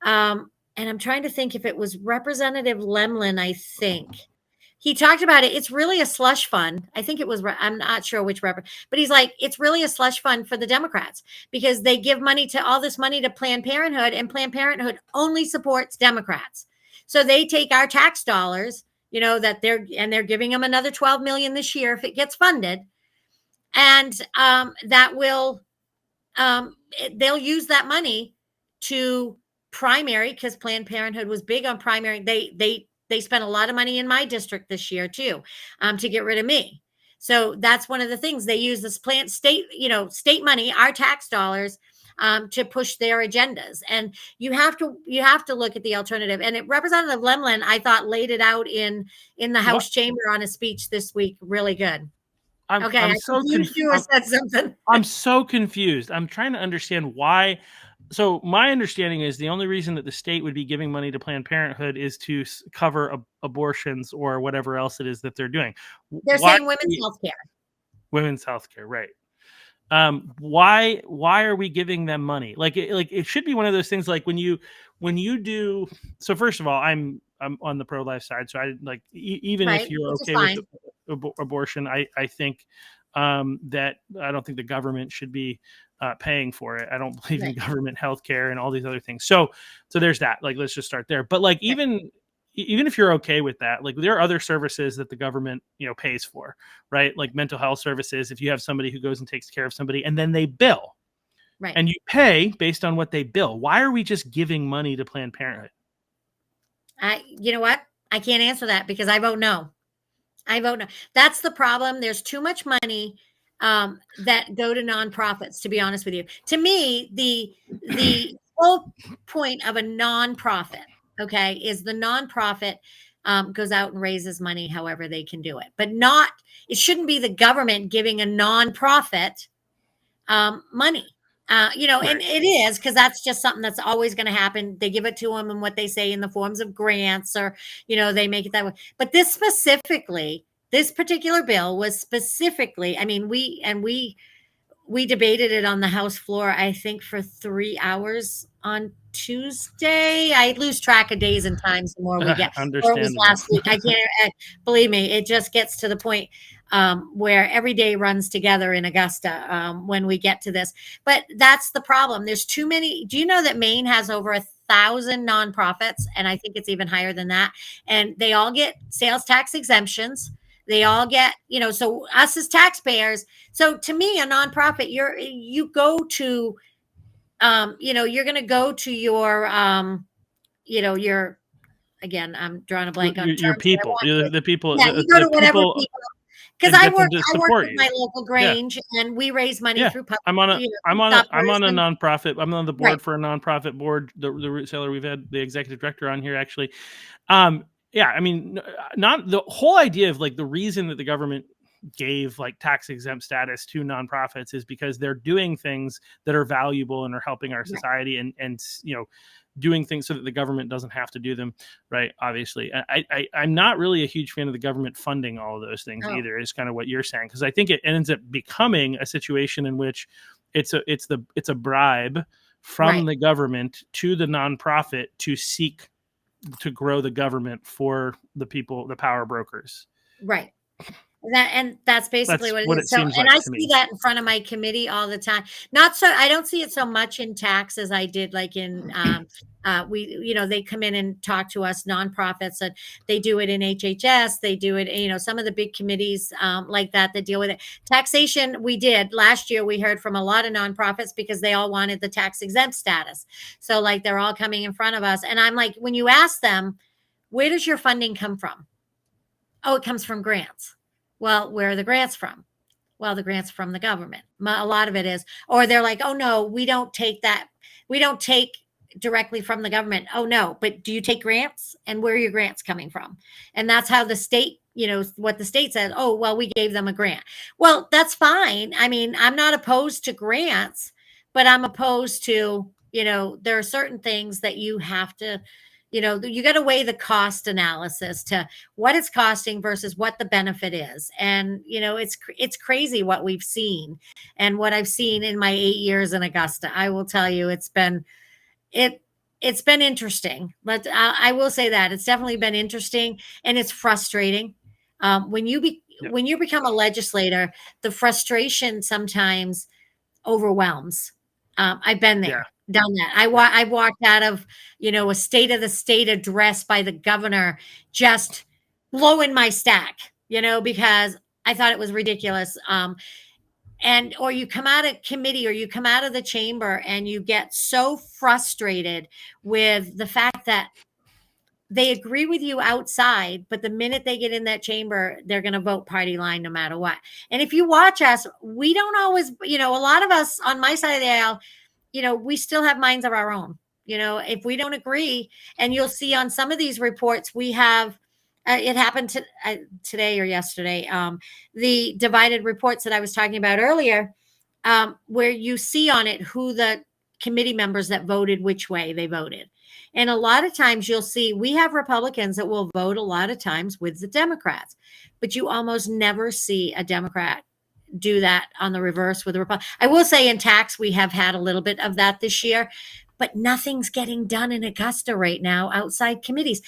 and I'm trying to think if it was Representative Lemlin, I think. He talked about it. It's really a slush fund. I think it was, I'm not sure which but he's like, it's really a slush fund for the Democrats because they give all this money to Planned Parenthood, and Planned Parenthood only supports Democrats. So they take our tax dollars, that they're giving them another 12 million this year if it gets funded. And that will they'll use that money to primary, because Planned Parenthood was big on primary. They spent a lot of money in my district this year too, to get rid of me. So that's one of the things they use this state money, our tax dollars, to push their agendas. And you have to look at the alternative. And Representative Lemlin, I thought, laid it out in the House chamber on a speech this week. Really good. Okay, I'm I so confused you or said something. I'm so confused. I'm trying to understand why. So my understanding is the only reason that the state would be giving money to Planned Parenthood is to cover abortions or whatever else it is that they're doing. They're Why saying women's health care. women's health care, right? Why are we giving them money? Like it should be one of those things. Like when you do. So first of all, I'm on the pro-life side. So I like even if you're okay with abortion, I think that I don't think the government should be paying for it. I don't believe in government health care and all these other things. So there's that. Like let's just start there. But like even if you're okay with that, like there are other services that the government, pays for, right? Like mental health services. If you have somebody who goes and takes care of somebody and then they bill, right, and you pay based on what they bill, why are we just giving money to Planned Parenthood? You know what? I can't answer that because I vote no. That's the problem. There's too much money that go to nonprofits, to be honest with you. To me, the whole point of a nonprofit, okay, is the nonprofit goes out and raises money however they can do it. But it shouldn't be the government giving a nonprofit money. Right. And it is, because that's just something that's always going to happen. They give it to them and what they say in the forms of grants, or, they make it that way. But this particular bill was specifically, I mean, we debated it on the House floor, I think for 3 hours on Tuesday. I lose track of days and times the more we get. Or it was last week. I can't, believe me, it just gets to the point where every day runs together in Augusta when we get to this. But that's the problem. There's too many. Do you know that Maine has over 1,000 nonprofits? And I think it's even higher than that. And they all get sales tax exemptions. They all get, so us as taxpayers. So to me, a nonprofit, you go to, you're going to go to your, your, again, I'm drawing a blank on your people, the people. Yeah, you go to whatever people. Because I work with my local Grange, and we raise money through public. I'm on a nonprofit. I'm on the board for a nonprofit board. The root seller. We've had the executive director on here actually. I mean, not the whole idea of like the reason that the government gave like tax exempt status to nonprofits is because they're doing things that are valuable and are helping our society and doing things so that the government doesn't have to do them, right? Obviously, I'm not really a huge fan of the government funding all of those things either. Is kind of what you're saying, because I think it ends up becoming a situation in which it's a bribe from the government to the nonprofit to seek to grow the government for the people, the power brokers. Right. That's basically what it is. So, and I see that in front of my committee all the time. I don't see it so much in tax as I did like in they come in and talk to us nonprofits, and they do it in HHS. They do it, some of the big committees like that deal with it. Taxation, we did last year. We heard from a lot of nonprofits because they all wanted the tax exempt status. So like they're all coming in front of us, and I'm like, when you ask them, where does your funding come from? Oh, it comes from grants. Well, where are the grants from? Well, the grants from the government. A lot of it is, or they're like, oh no, we don't take that. We don't take directly from the government. Oh no, but do you take grants? And where are your grants coming from? And that's how the state, what the state says, oh, well, we gave them a grant. Well, that's fine. I mean, I'm not opposed to grants, but I'm opposed to, there are certain things that you have to, you got to weigh the cost analysis to what it's costing versus what the benefit is. And, it's crazy what we've seen and what I've seen in my 8 years in Augusta. I will tell you, it's been interesting, but I will say that it's definitely been interesting, and it's frustrating. When you become a legislator, the frustration sometimes overwhelms. I've been there. Done that. I walked out of, a state of the state address by the governor, just blowing my stack, because I thought it was ridiculous. or you come out of committee or you come out of the chamber and you get so frustrated with the fact that they agree with you outside, but the minute they get in that chamber, they're going to vote party line no matter what. And if you watch us, we don't always, a lot of us on my side of the aisle, we still have minds of our own. If we don't agree, and you'll see on some of these reports, we have, it happened today or yesterday, the divided reports that I was talking about earlier, where you see on it who the committee members that voted which way they voted. And a lot of times you'll see we have Republicans that will vote a lot of times with the Democrats, but you almost never see a Democrat do that on the reverse with the Republican. I will say in tax, we have had a little bit of that this year, but nothing's getting done in Augusta right now outside committees.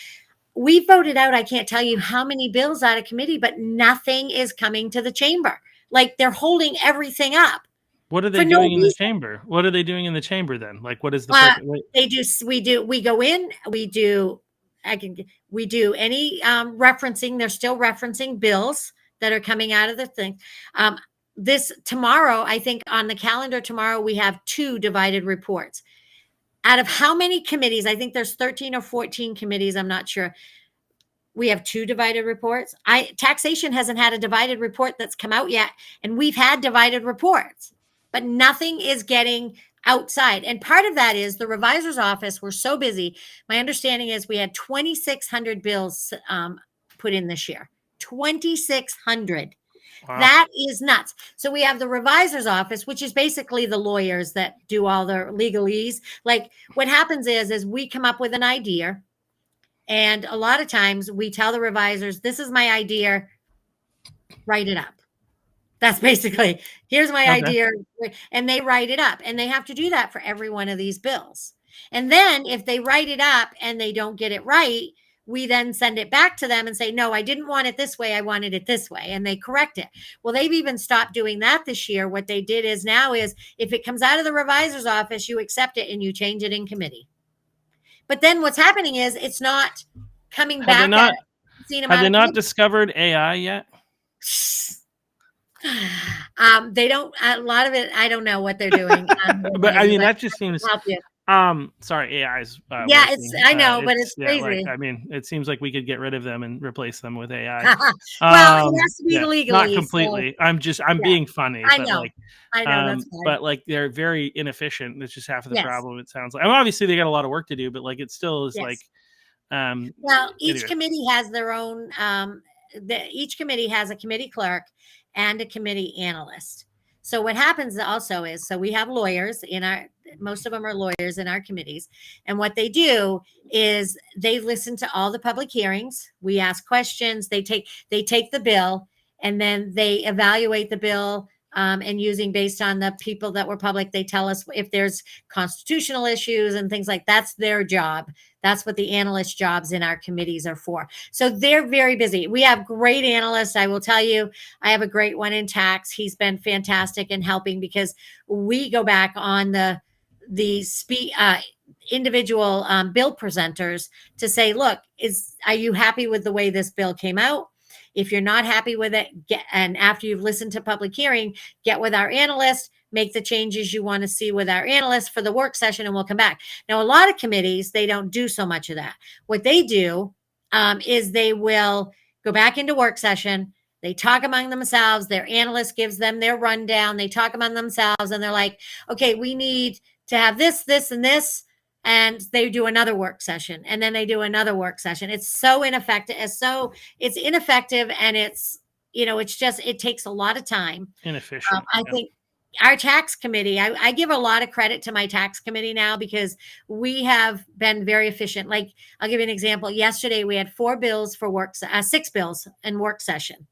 We voted out, I can't tell you how many bills out of committee, but nothing is coming to the chamber. Like they're holding everything up. What are they doing in the chamber? What are they doing in the chamber then? Like, what is the purpose? We go in, we do any referencing. They're still referencing bills that are coming out of the thing. This tomorrow, I think on the calendar tomorrow, we have 2 divided reports. Out of how many committees? I think there's 13 or 14 committees. I'm not sure. We have 2 divided reports. Taxation hasn't had a divided report that's come out yet. And we've had divided reports, but nothing is getting outside. And part of that is the revisor's office. We're so busy. My understanding is we had 2,600 bills put in this year. 2,600. Wow. That is nuts. So we have the revisor's office, which is basically the lawyers that do all the legalese. Like what happens is we come up with an idea. And a lot of times we tell the revisors, this is my idea, write it up. That's basically, here's my idea. And they write it up. And they have to do that for every one of these bills. And then if they write it up and they don't get it right, we then send it back to them and say, no, I didn't want it this way. I wanted it this way. And they correct it. Well, they've even stopped doing that this year. What they did is now is if it comes out of the revisor's office, you accept it and you change it in committee. But then what's happening is it's not coming back. Have they not discovered AI yet? They don't, a lot of it, I don't know what they're doing. But I mean, that just seems, sorry, AI's. Yeah, I know, but it's crazy. It seems like we could get rid of them and replace them with AI. Well, it has to be legally. Not completely. So, I'm being funny. I know. I know. That's fine. But like they're very inefficient. That's just half of the problem. It sounds like. Obviously they got a lot of work to do, but like it still is like. Well, each committee has their own. Each committee has a committee clerk and a committee analyst. So what happens also is, so we have lawyers most of them are lawyers in our committees. And what they do is they listen to all the public hearings. We ask questions. They take the bill and then they evaluate the bill. And based on the people that were public, they tell us if there's constitutional issues and things like that's their job. That's what the analyst jobs in our committees are for. So they're very busy. We have great analysts. I will tell you, I have a great one in tax. He's been fantastic in helping because we go back on the individual bill presenters to say, look, are you happy with the way this bill came out? If you're not happy with it, and after you've listened to public hearing, get with our analyst, make the changes you want to see with our analyst for the work session, and we'll come back. Now, a lot of committees, they don't do so much of that. What they do is they will go back into work session. They talk among themselves. Their analyst gives them their rundown. They talk among themselves, and they're like, okay, we need to have this, this, and this. And they do another work session, and then they do another work session. It's so ineffective. It's ineffective, and it takes a lot of time. Inefficient. I think our tax committee, I give a lot of credit to my tax committee now because we have been very efficient. Like, I'll give you an example. Yesterday, we had 6 bills in work session.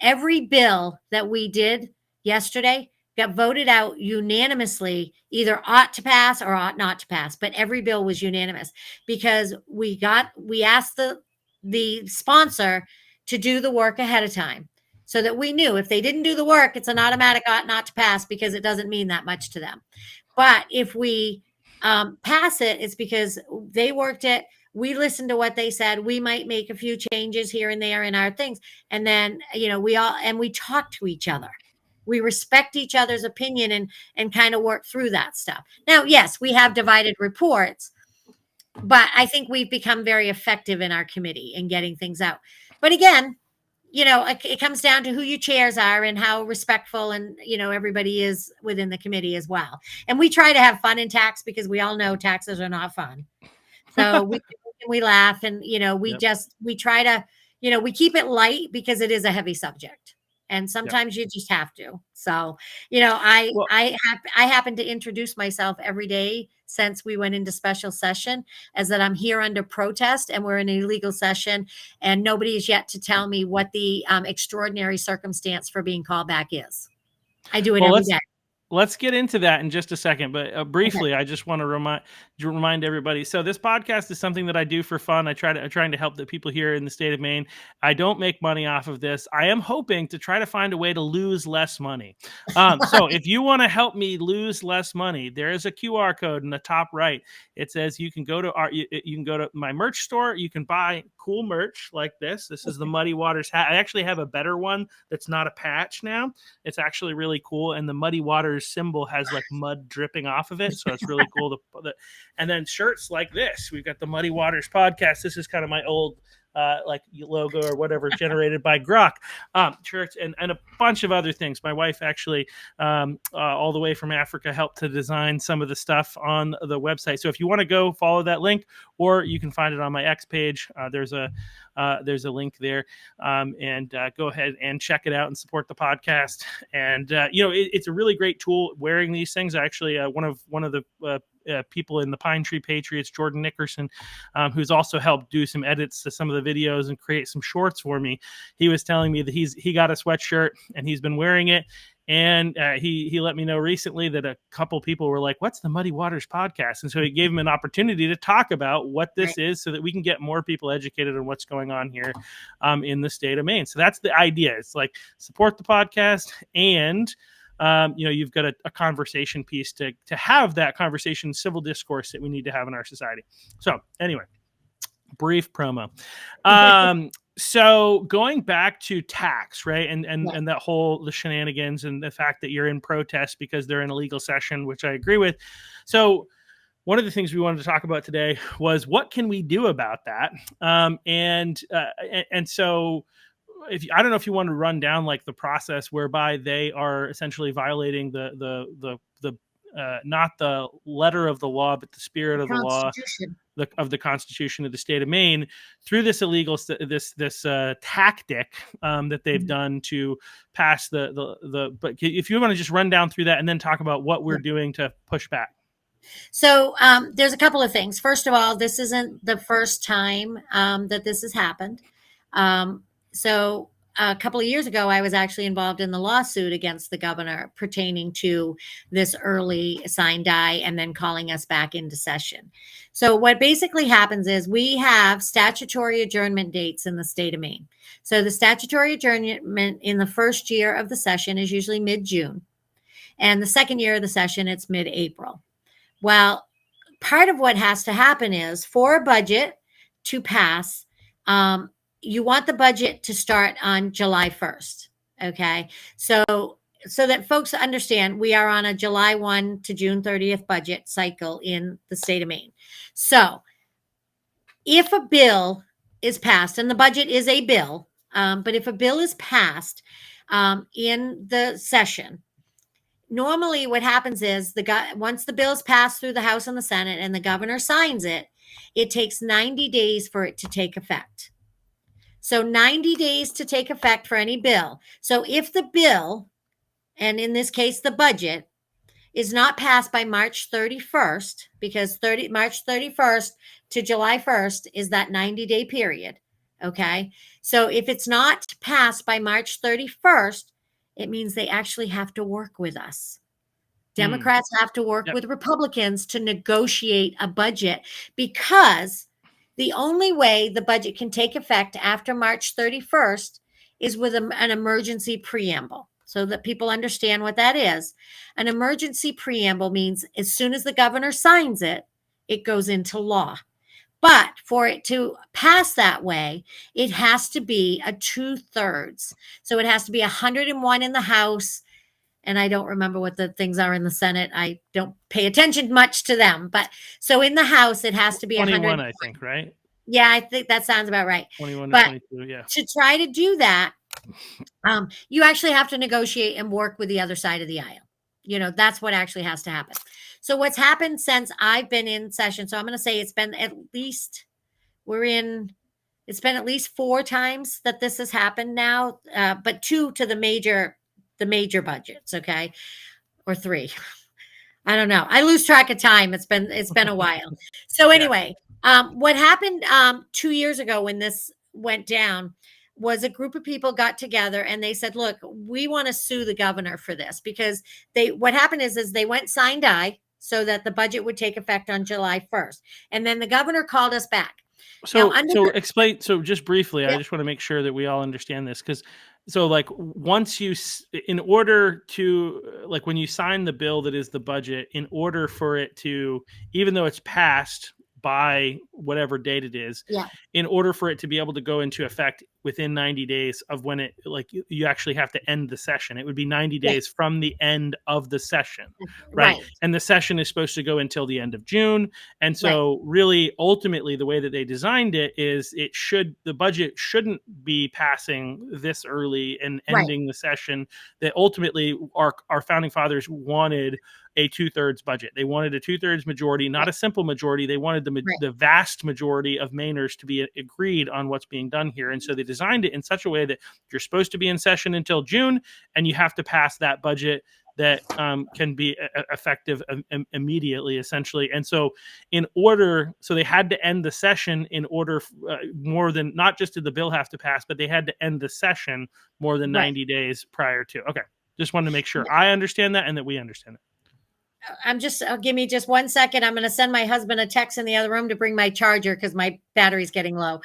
Every bill that we did yesterday got voted out unanimously, either ought to pass or ought not to pass. But every bill was unanimous because we asked the sponsor to do the work ahead of time so that we knew if they didn't do the work, it's an automatic ought not to pass because it doesn't mean that much to them. But if we pass it, it's because they worked it. We listened to what they said. We might make a few changes here and there in our things. And then, we talk to each other. we respect each other's opinion and kind of work through that stuff. Now, yes, we have divided reports, but I think we've become very effective in our committee in getting things out. But again, it comes down to who your chairs are and how respectful and everybody is within the committee as well. And we try to have fun in tax because we all know taxes are not fun. So we laugh and Yep. we try to we keep it light because it is a heavy subject. And sometimes you just have to. So, Well, I happen to introduce myself every day since we went into special session as that I'm here under protest and we're in an illegal session and nobody has yet to tell me what the extraordinary circumstance for being called back is. I do it well, every day. let's get into that in just a second, but Okay. briefly, I just want to remind everybody. So this podcast is something that I do for fun. I'm trying to help the people here in the state of Maine. I don't make money off of this. I am hoping to try to find a way to lose less money. So if you want to help me lose less money, there is a QR code in the top right. It says you can go to you can go to my merch store. You can buy cool merch like this. This is the Muddy Waters hat. I actually have a better one that's not a patch now. It's actually really cool, and the Muddy Waters symbol has like mud dripping off of it, so it's really cool. And then shirts like this. We've got the Muddy Waters podcast. This is kind of my old like logo or whatever generated by Grok shirts and a bunch of other things. My wife actually all the way from Africa helped to design some of the stuff on the website. So if you want to go follow that link, or you can find it on my X page, there's a link there, and go ahead and check it out and support the podcast. And it's a really great tool. Wearing these things, actually, one of the people in the Pine Tree Patriots, Jordan Nickerson, who's also helped do some edits to some of the videos and create some shorts for me. He was telling me that he got a sweatshirt and he's been wearing it. And he let me know recently that a couple people were like, "What's the Muddy Waters podcast?" And so he gave him an opportunity to talk about what this is so that we can get more people educated on what's going on here in the state of Maine. So that's the idea. It's like support the podcast and you've got a conversation piece to have that conversation, civil discourse that we need to have in our society. So anyway, brief promo. So going back to tax, right? And that whole, the shenanigans and the fact that you're in protest because they're in a legal session, which I agree with. So one of the things we wanted to talk about today was what can we do about that? And so I don't know if you want to run down like the process whereby they are essentially violating the not the letter of the law, but the spirit of the law of the Constitution of the state of Maine through this illegal tactic that they've done to pass the. But if you want to just run down through that and then talk about what we're doing to push back. So there's a couple of things. First of all, this isn't the first time that this has happened. So a couple of years ago, I was actually involved in the lawsuit against the governor pertaining to this early sign die and then calling us back into session. So what basically happens is we have statutory adjournment dates in the state of Maine. So the statutory adjournment in the first year of the session is usually mid-June. And the second year of the session, it's mid-April. Well, part of what has to happen is for a budget to pass, you want the budget to start on July 1st. Okay. So that folks understand we are on a July 1 to June 30th budget cycle in the state of Maine. So if a bill is passed, and the budget is a bill, but if a bill is passed in the session, normally what happens is once the bill is passed through the House and the Senate and the governor signs it, it takes 90 days for it to take effect. So 90 days to take effect for any bill. So if the bill, and in this case, the budget, is not passed by March 31st, because March 31st to July 1st is that 90-day period. Okay. So if it's not passed by March 31st, it means they actually have to work with us. Democrats have to work with Republicans to negotiate a budget, because the only way the budget can take effect after March 31st is with an emergency preamble, so that people understand what that is. An emergency preamble means as soon as the governor signs it, it goes into law. But for it to pass that way, it has to be a 2/3. So it has to be 101 in the House and I don't remember what the things are in the Senate. I don't pay attention much to them. But so in the House, it has to be 21, 100. I think, right? Yeah, I think that sounds about right. 21 to But 22, yeah. to try to do that, you actually have to negotiate and work with the other side of the aisle. That's what actually has to happen. So what's happened since I've been in session, so I'm going to say it's been at least 4 times that this has happened now, but 2 to the major budgets, okay, or 3. I don't know. I lose track of time. It's been a while. So Yeah. anyway, what happened 2 years ago when this went down was a group of people got together and they said, "Look, we want to sue the governor for this," because what happened is they went sign die so that the budget would take effect on July 1st, and then the governor called us back. Now, So explain. So just briefly, I Yep. just want to make sure that we all understand this, because like once in order to like when you sign the bill that is the budget, in order for it to, even though it's passed by whatever date it is, Yeah. in order for it to be able to go into effect within 90 days of when it, like, you actually have to end the session. It would be 90 Yeah. days from the end of the session, right? And the session is supposed to go until the end of June. And so really, ultimately, the way that they designed it is the budget shouldn't be passing this early and ending the session. That ultimately our founding fathers wanted a 2/3 budget. They wanted a 2/3 majority, not a simple majority. They wanted the vast majority of Mainers to be agreed on what's being done here. And so they designed it in such a way that you're supposed to be in session until June, and you have to pass that budget that can be effective immediately, essentially. And so so they had to end the session in order, more than, not just did the bill have to pass, but they had to end the session more than 90 days prior to. Okay. Just wanted to make sure I understand that and that we understand it. Give me just 1 second. I'm going to send my husband a text in the other room to bring my charger because my battery's getting low.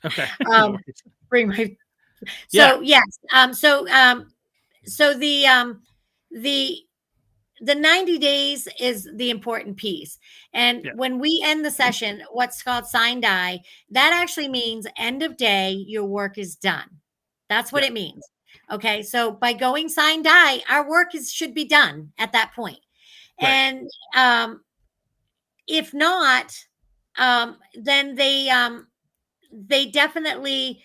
Okay. Bring my. So yes. So the 90 days is the important piece. And when we end the session, what's called sign die, that actually means end of day, your work is done. That's what it means. Okay. So by going sign die, our work should be done at that point. And if not, then they definitely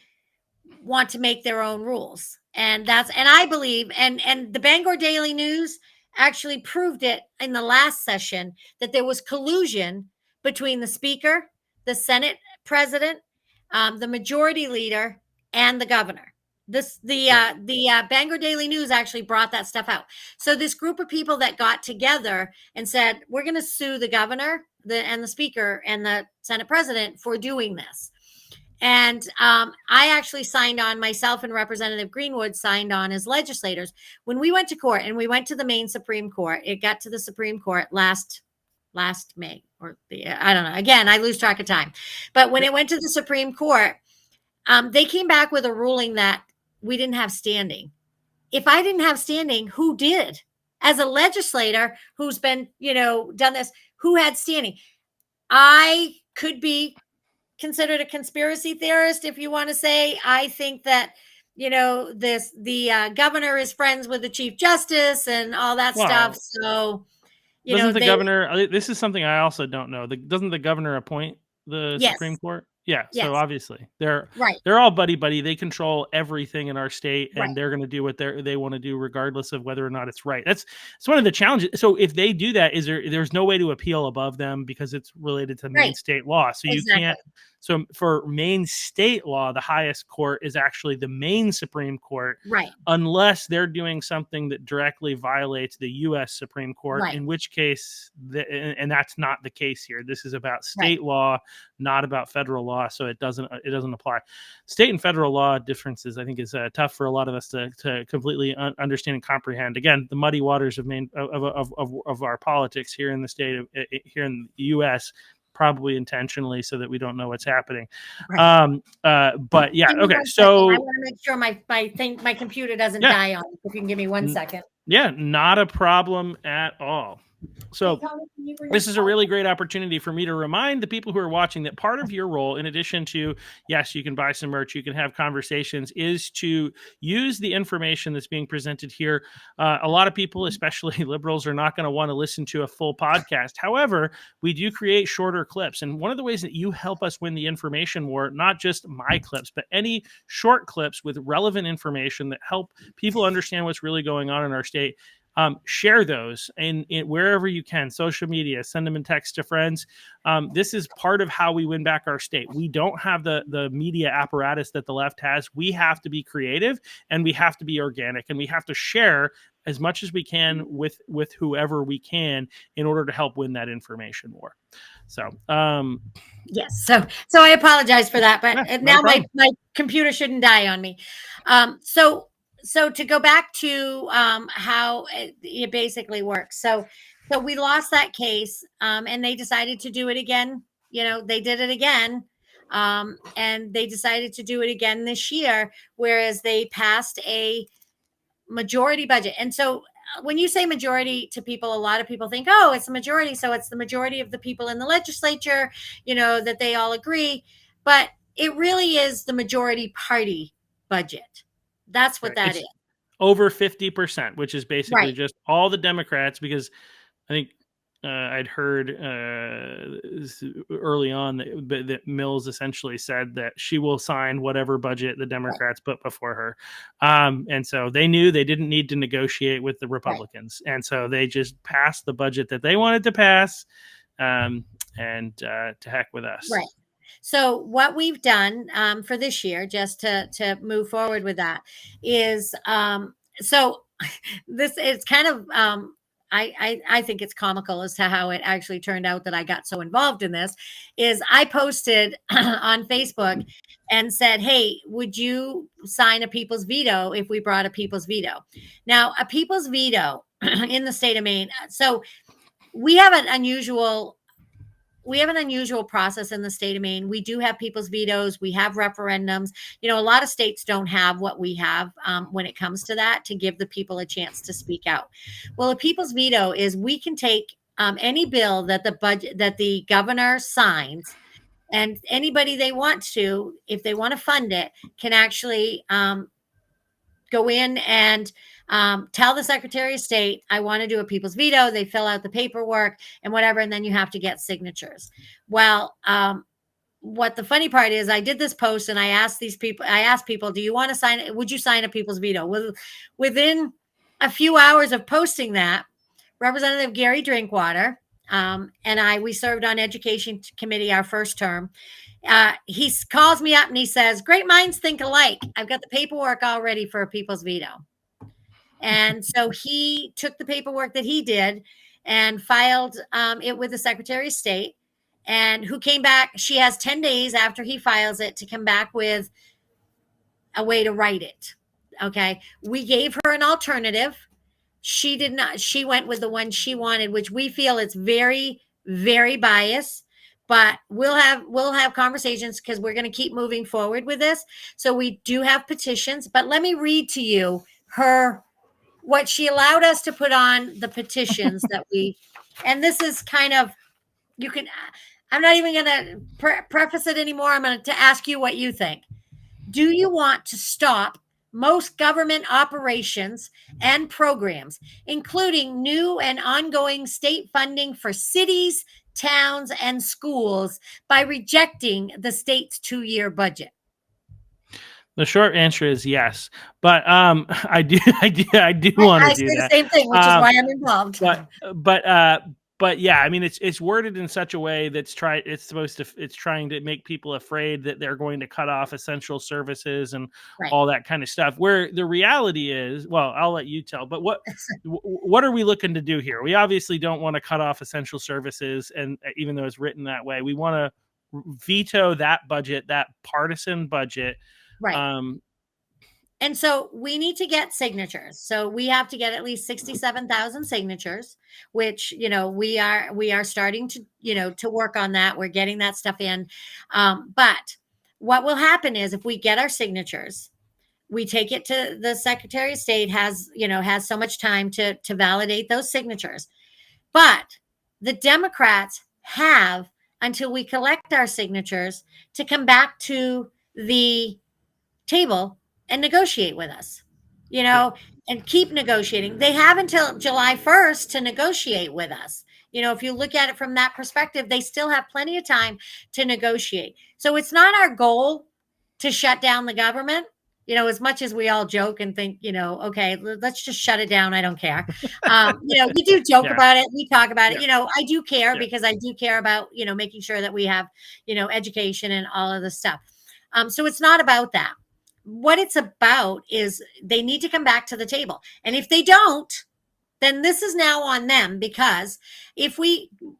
want to make their own rules. And I believe, and the Bangor Daily News actually proved it in the last session, that there was collusion between the speaker, the Senate president, the majority leader, and the governor. The Bangor Daily News actually brought that stuff out. So this group of people that got together and said, we're going to sue the governor and the speaker and the Senate president for doing this. And I actually signed on, myself and Representative Greenwood signed on as legislators. When we went to court, and we went to the Maine Supreme Court, it got to the Supreme Court last May, I don't know. Again, I lose track of time. But when it went to the Supreme Court, they came back with a ruling that we didn't have standing. If I didn't have standing, who did? As a legislator who's been, done this, who had standing? I could be considered a conspiracy theorist, if you want to say. I think that, the governor is friends with the Chief Justice and all that stuff. So, doesn't the governor, this is something I also don't know. Doesn't the governor appoint the Supreme Court? Yeah. Yes. So obviously they're all buddy. They control everything in our state, and they're going to do what they want to do, regardless of whether or not it's right. It's one of the challenges. So if they do that, there's no way to appeal above them because it's related to Maine state law. So you can't. So for Maine state law, the highest court is actually the Maine Supreme Court, unless they're doing something that directly violates the U.S. Supreme Court, in which case, and that's not the case here. This is about state law, not about federal law, so it doesn't apply. State and federal law differences, I think, is tough for a lot of us to completely understand and comprehend. Again, the muddy waters of Maine of our politics here in the state here in the U.S. Probably intentionally, so that we don't know what's happening. But yeah, okay. So I want to make sure my computer doesn't die on. If you can give me 1 second. Yeah, not a problem at all. So this is a really great opportunity for me to remind the people who are watching that part of your role, in addition to, yes, you can buy some merch, you can have conversations, is to use the information that's being presented here. A lot of people, especially liberals, are not going to want to listen to a full podcast. However, we do create shorter clips. And one of the ways that you help us win the information war, not just my clips, but any short clips with relevant information that help people understand what's really going on in our state, share those in wherever you can, social media, send them in text to friends. This is part of how we win back our state. We don't have the media apparatus that the left has. We have to be creative, and we have to be organic, and we have to share as much as we can with whoever we can in order to help win that information war. So, yes. So I apologize for that, but yeah, now my computer shouldn't die on me. So to go back to how it basically works. So we lost that case, and they decided to do it again. They did it again, and they decided to do it again this year, whereas they passed a majority budget. And so when you say majority to people, a lot of people think, oh, it's a majority. So it's the majority of the people in the legislature, that they all agree. But it really is the majority party budget. That's what that is. Over 50%, which is basically just all the Democrats, because I think I'd heard early on that Mills essentially said that she will sign whatever budget the Democrats put before her. And so they knew they didn't need to negotiate with the Republicans. And so they just passed the budget that they wanted to pass, and to heck with us. Right. So what we've done for this year, just to move forward with that, is so this is kind of I think it's comical as to how it actually turned out that I got so involved in this. Is I posted on Facebook and said, hey, would you sign a people's veto if we brought a people's veto? Now, a people's veto in the state of Maine. So we have an unusual process in the state of Maine. We do have people's vetoes. We have referendums. A lot of states don't have what we have when it comes to that, to give the people a chance to speak out. Well, a people's veto is we can take any bill that the governor signs, and anybody they want to, if they want to fund it, can actually go in and tell the Secretary of State, I want to do a people's veto. They fill out the paperwork and whatever, and then you have to get signatures. Well, what the funny part is, I did this post and I asked people, do you want to sign it? Would you sign a people's veto? Within a few hours of posting that, Representative Gary Drinkwater and we served on Education Committee our first term. He calls me up and he says, great minds think alike. I've got the paperwork all ready for a people's veto. And so he took the paperwork that he did and filed it with the Secretary of State, and who came back. She has 10 days after he files it to come back with a way to write it. Okay. We gave her an alternative. She did not. She went with the one she wanted, which we feel is very, very biased. But we'll have conversations because we're going to keep moving forward with this. So we do have petitions. But let me read to you what she allowed us to put on the petitions that and this is kind of, I'm not even going to preface it anymore. I'm going to ask you what you think. Do you want to stop most government operations and programs, including new and ongoing state funding for cities, towns, and schools, by rejecting the state's 2-year budget? The short answer is yes, but I do want to do that. I say the same thing, which is why I'm involved. But yeah, I mean, it's worded in such a way it's trying to make people afraid that they're going to cut off essential services and all that kind of stuff. Where the reality is, well, I'll let you tell. But what are we looking to do here? We obviously don't want to cut off essential services, and even though it's written that way, we want to veto that budget, that partisan budget. Right. And so we need to get signatures. So we have to get at least 67,000 signatures, which, we are starting to, to work on that. We're getting that stuff in. But what will happen is, if we get our signatures, we take it to the Secretary of State, has so much time to validate those signatures. But the Democrats have until we collect our signatures to come back to the table and negotiate with us, Yeah. and keep negotiating. They have until July 1st to negotiate with us. If you look at it from that perspective, they still have plenty of time to negotiate. So it's not our goal to shut down the government. As much as we all joke and think, okay, let's just shut it down. I don't care. We do joke Yeah. about it. We talk about it. Yeah. I do care Yeah. because I do care about, making sure that we have, education and all of the stuff. So it's not about that. What it's about is they need to come back to the table. And if they don't, then this is now on them, because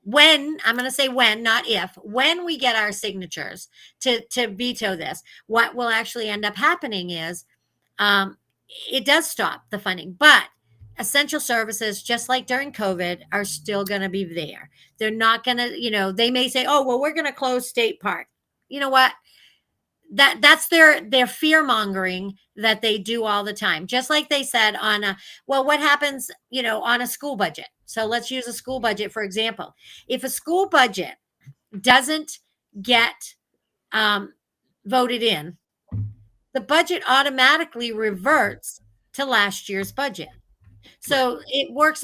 when, I'm going to say when, not if, when we get our signatures to veto this, what will actually end up happening is it does stop the funding, but essential services, just like during COVID, are still going to be there. They're not going to, they may say, oh, well, we're going to close state park. You know what? That's their fear mongering that they do all the time. Just like they said what happens, on a school budget. So let's use a school budget, for example. If a school budget doesn't get voted in, the budget automatically reverts to last year's budget. So it works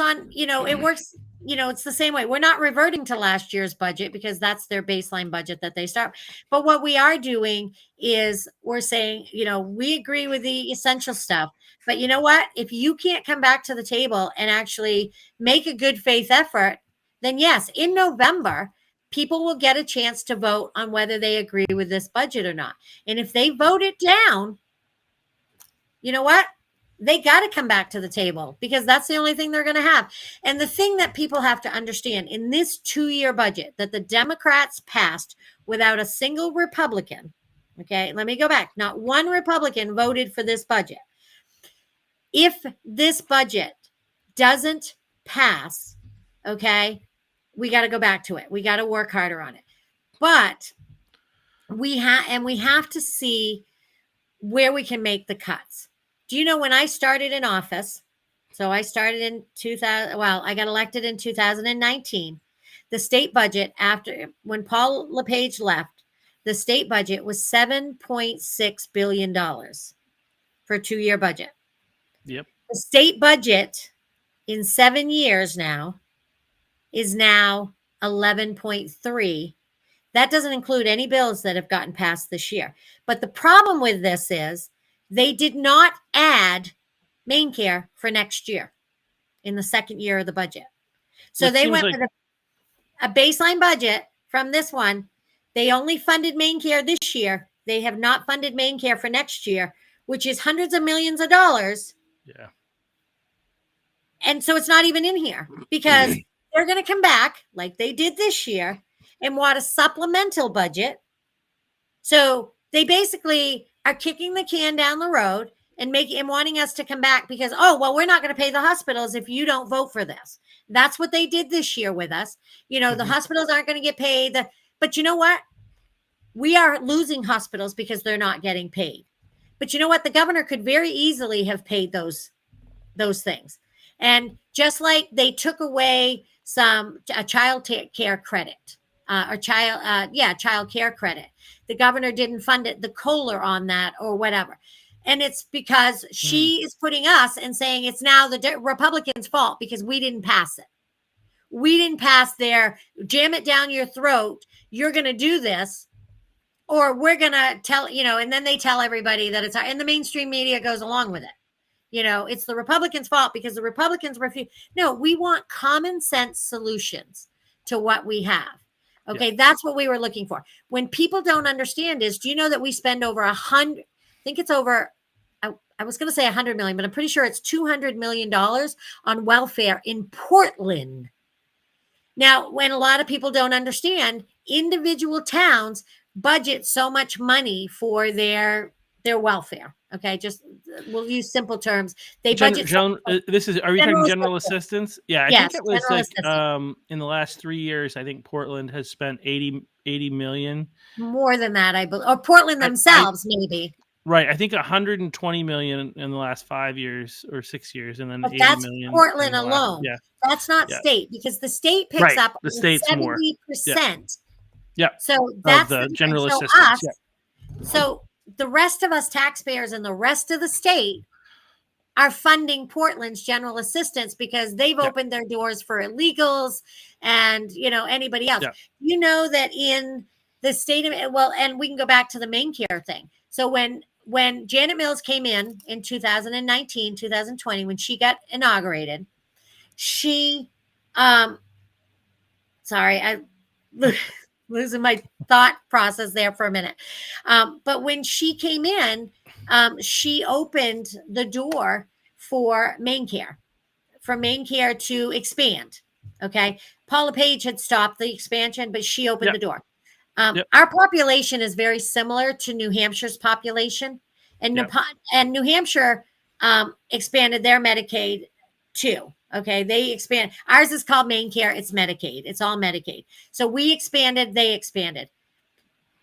it's the same way. We're not reverting to last year's budget because that's their baseline budget that they start. But what we are doing is we're saying, we agree with the essential stuff. But you know what? If you can't come back to the table and actually make a good faith effort, then yes, in November, people will get a chance to vote on whether they agree with this budget or not. And if they vote it down, you know what? They got to come back to the table because that's the only thing they're going to have. And the thing that people have to understand in this 2-year budget that the Democrats passed without a single Republican, okay, let me go back. Not one Republican voted for this budget. If this budget doesn't pass, okay, we got to go back to it. We got to work harder on it. But we have to see where we can make the cuts. Do you know when I started in office? So I started in 2000. Well, I got elected in 2019. The state budget, when Paul LePage left, the state budget was $7.6 billion for a 2-year budget. Yep. The state budget in 7 years now is now 11.3. That doesn't include any bills that have gotten passed this year. But the problem with this is they did not add Maine Care for next year in the second year of the budget. So they went with a baseline budget from this one. They only funded Maine Care this year. They have not funded Maine Care for next year, which is hundreds of millions of dollars. Yeah. And so it's not even in here because they're going to come back like they did this year and want a supplemental budget. So they basically are kicking the can down the road and wanting us to come back because, we're not going to pay the hospitals if you don't vote for this. That's what they did this year with us. The hospitals aren't going to get paid. But you know what? We are losing hospitals because they're not getting paid. But you know what? The governor could very easily have paid those things. And just like they took away a child care credit, child care credit. The governor didn't fund it, the COLA on that or whatever. And it's because she is putting us and saying it's now the Republicans' fault because we didn't pass it. We didn't pass their jam it down your throat. You're going to do this or we're going to tell, and then they tell everybody that it's, and the mainstream media goes along with it. It's the Republicans' fault because the Republicans refuse. No, we want common sense solutions to what we have. Okay, That's what we were looking for. When people don't understand is, do you know that we spend over 100, I think it's over, I was going to say 100 million, but I'm pretty sure it's $200 million on welfare in Portland. Now, when a lot of people don't understand, individual towns budget so much money for their welfare. Okay, we'll use simple terms. They budget. Are we talking general assistance? Yeah, I think it was in the last 3 years. I think Portland has spent 80 million. More than that, I believe, or Portland themselves, maybe. Right. I think 120 million in the last 5 years or 6 years, and then But 80 that's million in Portland the last. alone. Yeah. That's not Yeah. state, because the state picks Right. up The state's more. Yeah. 70%. Yeah. So Of that's the the difference. general So assistance. us, Yeah. so the rest of us taxpayers and the rest of the state are funding Portland's general assistance because they've Yeah. opened their doors for illegals and, anybody else. Yeah. You know that in the state of, well, and we can go back to the Maine Care thing. So when Janet Mills came in 2019, 2020, when she got inaugurated, she sorry, I losing my thought process there for a minute. But when she came in, she opened the door for Maine Care, to expand. Okay. Paula Page had stopped the expansion, but she opened Yep. the door. Yep. Our population is very similar to New Hampshire's population, and Yep. New Hampshire expanded their Medicaid too. Okay, they expand. Ours is called Maine Care. It's Medicaid. It's all Medicaid. So we expanded. They expanded.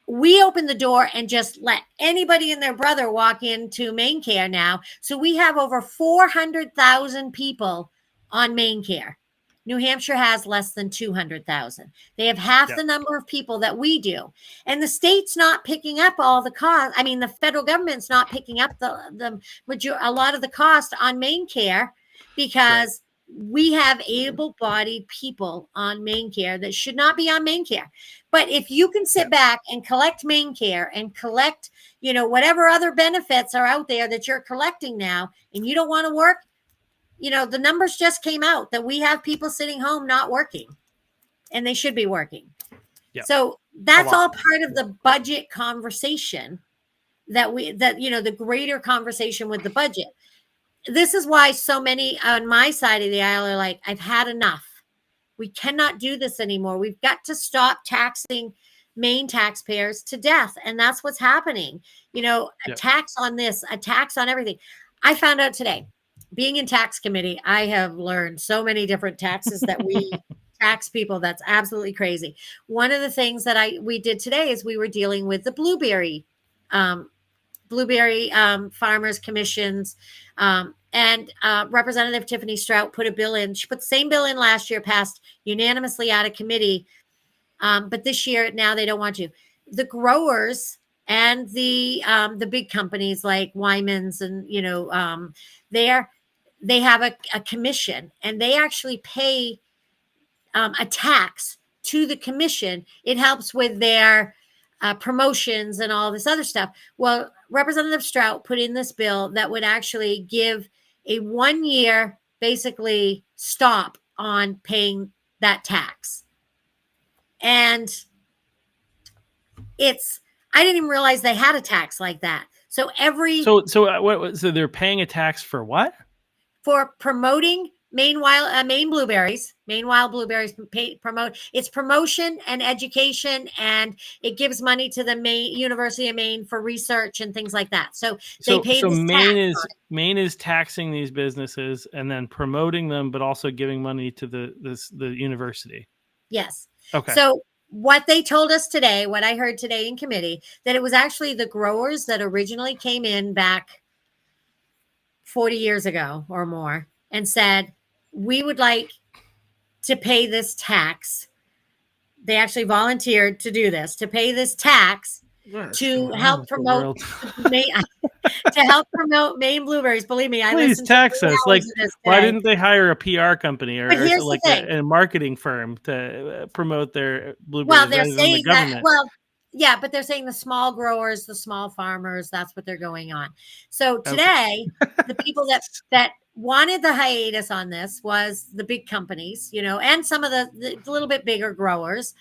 We opened the door and just let anybody and their brother walk into Maine Care now. So we have over 400,000 people on Maine Care. New Hampshire has less than 200,000. They have half Yep. the number of people that we do. And the state's not picking up all the cost. I mean, the federal government's not picking up a lot of the cost on Maine Care because we have able-bodied people on Maine Care that should not be on Maine Care. But if you can sit back and collect Maine Care and collect, whatever other benefits are out there that you're collecting now, and you don't want to work, the numbers just came out that we have people sitting home not working, and they should be working. Yep. So that's all part of the budget conversation the greater conversation with the budget. This is why so many on my side of the aisle are like, I've had enough. We cannot do this anymore. We've got to stop taxing Maine taxpayers to death. And that's what's happening. A tax on this, a tax on everything. I found out today, being in tax committee, I have learned so many different taxes that we tax people. That's absolutely crazy. One of the things that we did today is we were dealing with the blueberry farmers commissions. And Representative Tiffany Strout put a bill in. She put the same bill in last year, passed unanimously out of committee. But this year, now they don't want to. The growers and the big companies like Wyman's and, they have a commission, and they actually pay a tax to the commission. It helps with their promotions and all this other stuff. Well, Representative Strout put in this bill that would actually give a 1 year basically stop on paying that tax. And I didn't even realize they had a tax like that. So so they're paying a tax for what? For promoting Maine blueberries. Maine wild blueberries it's promotion and education, and it gives money to the University of Maine for research and things like that. So they pay this Maine is taxing these businesses and then promoting them, but also giving money to the university. Yes. Okay. So what they told us today, what I heard today in committee, that it was actually the growers that originally came in back 40 years ago or more and said, we would like to pay this tax. They actually volunteered to do this, to pay this tax to help promote Maine blueberries. Believe me, please tax us. Like, why didn't they hire a PR company or like a marketing firm to promote their blueberries? Well, they're saying that. Well, yeah, but they're saying the small growers, the small farmers, that's what they're going on. So today, the people that wanted the hiatus on this was the big companies, and some of the little bit bigger growers.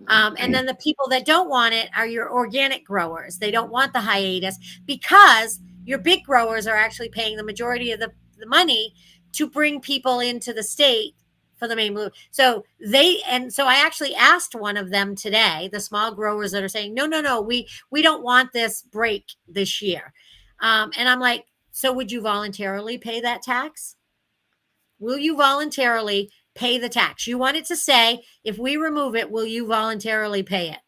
And then the people that don't want it are your organic growers. They don't want the hiatus because your big growers are actually paying the majority of the money to bring people into the state for the Maine blue. So I actually asked one of them today, the small growers that are saying, no, we don't want this break this year. And I'm like, so would you voluntarily pay that tax? Will you voluntarily pay the tax? You want it to say, if we remove it, will you voluntarily pay it?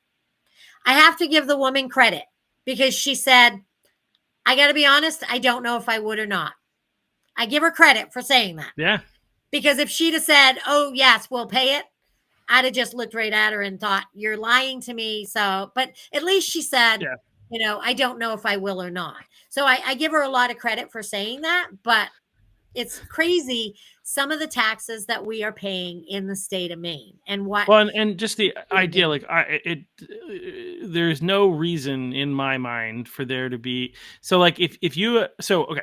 I have to give the woman credit because she said, I got to be honest, I don't know if I would or not. I give her credit for saying that. Yeah. Because if she'd have said, "Oh, yes, we'll pay it," I'd have just looked right at her and thought, "You're lying to me." So, but at least she said, Yeah. "I don't know if I will or not." So I give her a lot of credit for saying that, but it's crazy some of the taxes that we are paying in the state of Maine and what. Well, and just the idea, like there's no reason in my mind for there to be. So, like, if you, so okay,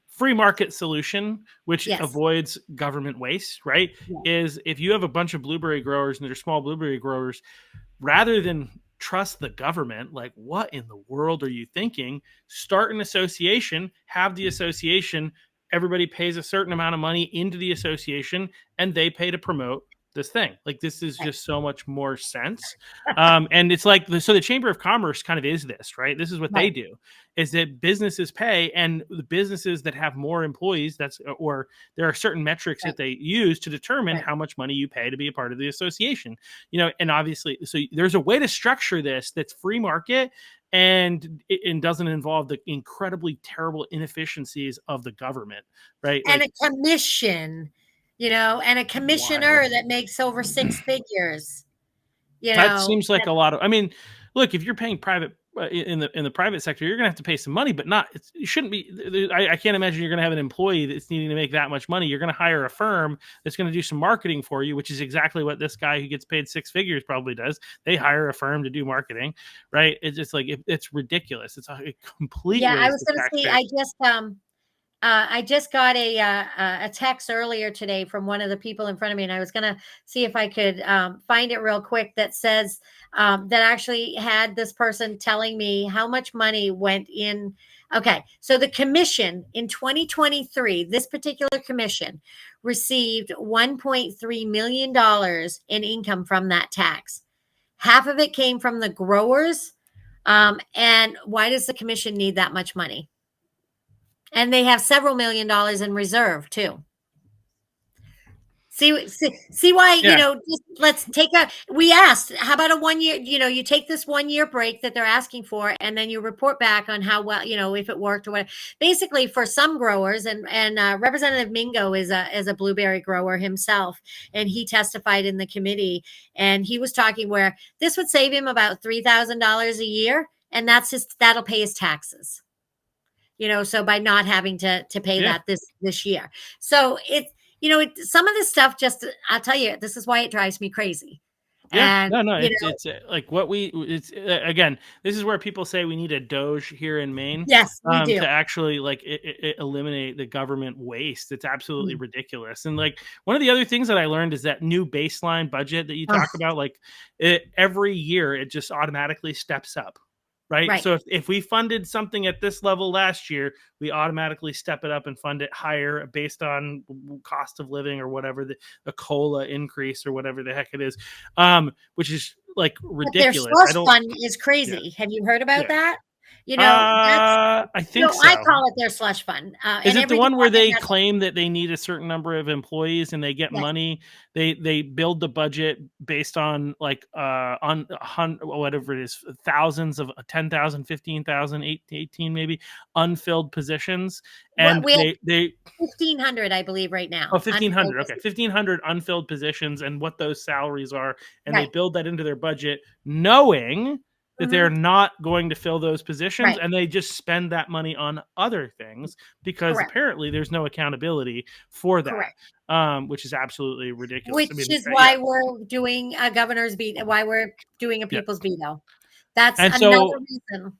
free market solution, which Yes. avoids government waste, right? Yeah. Is if you have a bunch of blueberry growers and they're small blueberry growers, rather than trust the government, like, what in the world are you thinking? Start an association, have the association, everybody pays a certain amount of money into the association, and they pay to promote this thing. Like, this is just so much more sense. And it's like, so the Chamber of Commerce kind of is this, right? This is what they Right. do, is that businesses pay, and the businesses that have more employees, or there are certain metrics Right. that they use to determine Right. how much money you pay to be a part of the association. And obviously, so there's a way to structure this that's free market, and it doesn't involve the incredibly terrible inefficiencies of the government, right? And Like, a commission, and a wild. commissioner that makes over six figures, That seems like that, a lot of. I mean, look, if you're paying private in the private sector, you're going to have to pay some money, but not. It shouldn't be. I can't imagine you're going to have an employee that's needing to make that much money. You're going to hire a firm that's going to do some marketing for you, which is exactly what this guy who gets paid six figures probably does. They hire a firm to do marketing, right? It's just like it's ridiculous. It's a complete yeah, I waste was of going to say, taxpayers. I just got a text earlier today from one of the people in front of me, and I was going to see if I could find it real quick that says that actually had this person telling me how much money went in. Okay, so the commission in 2023, this particular commission received $1.3 million in income from that tax. Half of it came from the growers. And why does the commission need that much money? And they have several $1 million in reserve too. See why, Yeah, just let's we asked, how about a 1 year, you take this 1 year break that they're asking for, and then you report back on how well, if it worked or whatever. Basically, for some growers, and Representative Mingo is a blueberry grower himself, and he testified in the committee, and he was talking where this would save him about $3,000 a year, and that'll pay his taxes. So by not having to pay yeah. that this year. So some of this stuff, just, I'll tell you, this is why it drives me crazy. Yeah, And, no, it's like what it's again. This is where people say we need a Doge here in Maine, yes, we do. to actually like eliminate the government waste. It's absolutely Mm. ridiculous. And like one of the other things that I learned is that new baseline budget that you Oh, talk about, like every year it just automatically steps up. Right. right. So if we funded something at this level last year, we automatically step it up and fund it higher based on cost of living or whatever, the COLA increase or whatever the heck it is, which is like But their ridiculous. I slush don't. fund is Yeah. crazy. Have you heard about Yeah. that? That's, I think I so. call it their slush fund. Is And it the every one where department they has, claim that they need a certain number of employees and they get yes, money? They build the budget based on like on whatever it is, thousands of 10,000, 15,000, 18 maybe unfilled positions, what and we have they 1,500, I believe, right oh, now. 1,500. Okay. 1,500 unfilled positions and what those salaries are. And they Right. build that into their budget, knowing that they're Mhm. not going to fill those positions. Right. And they just spend that money on other things because Correct. apparently there's no accountability for that, Correct. which is absolutely ridiculous. I Which mean, is yeah. why we're doing a governor's veto, why we're doing a Yeah. people's veto. That's And another so reason.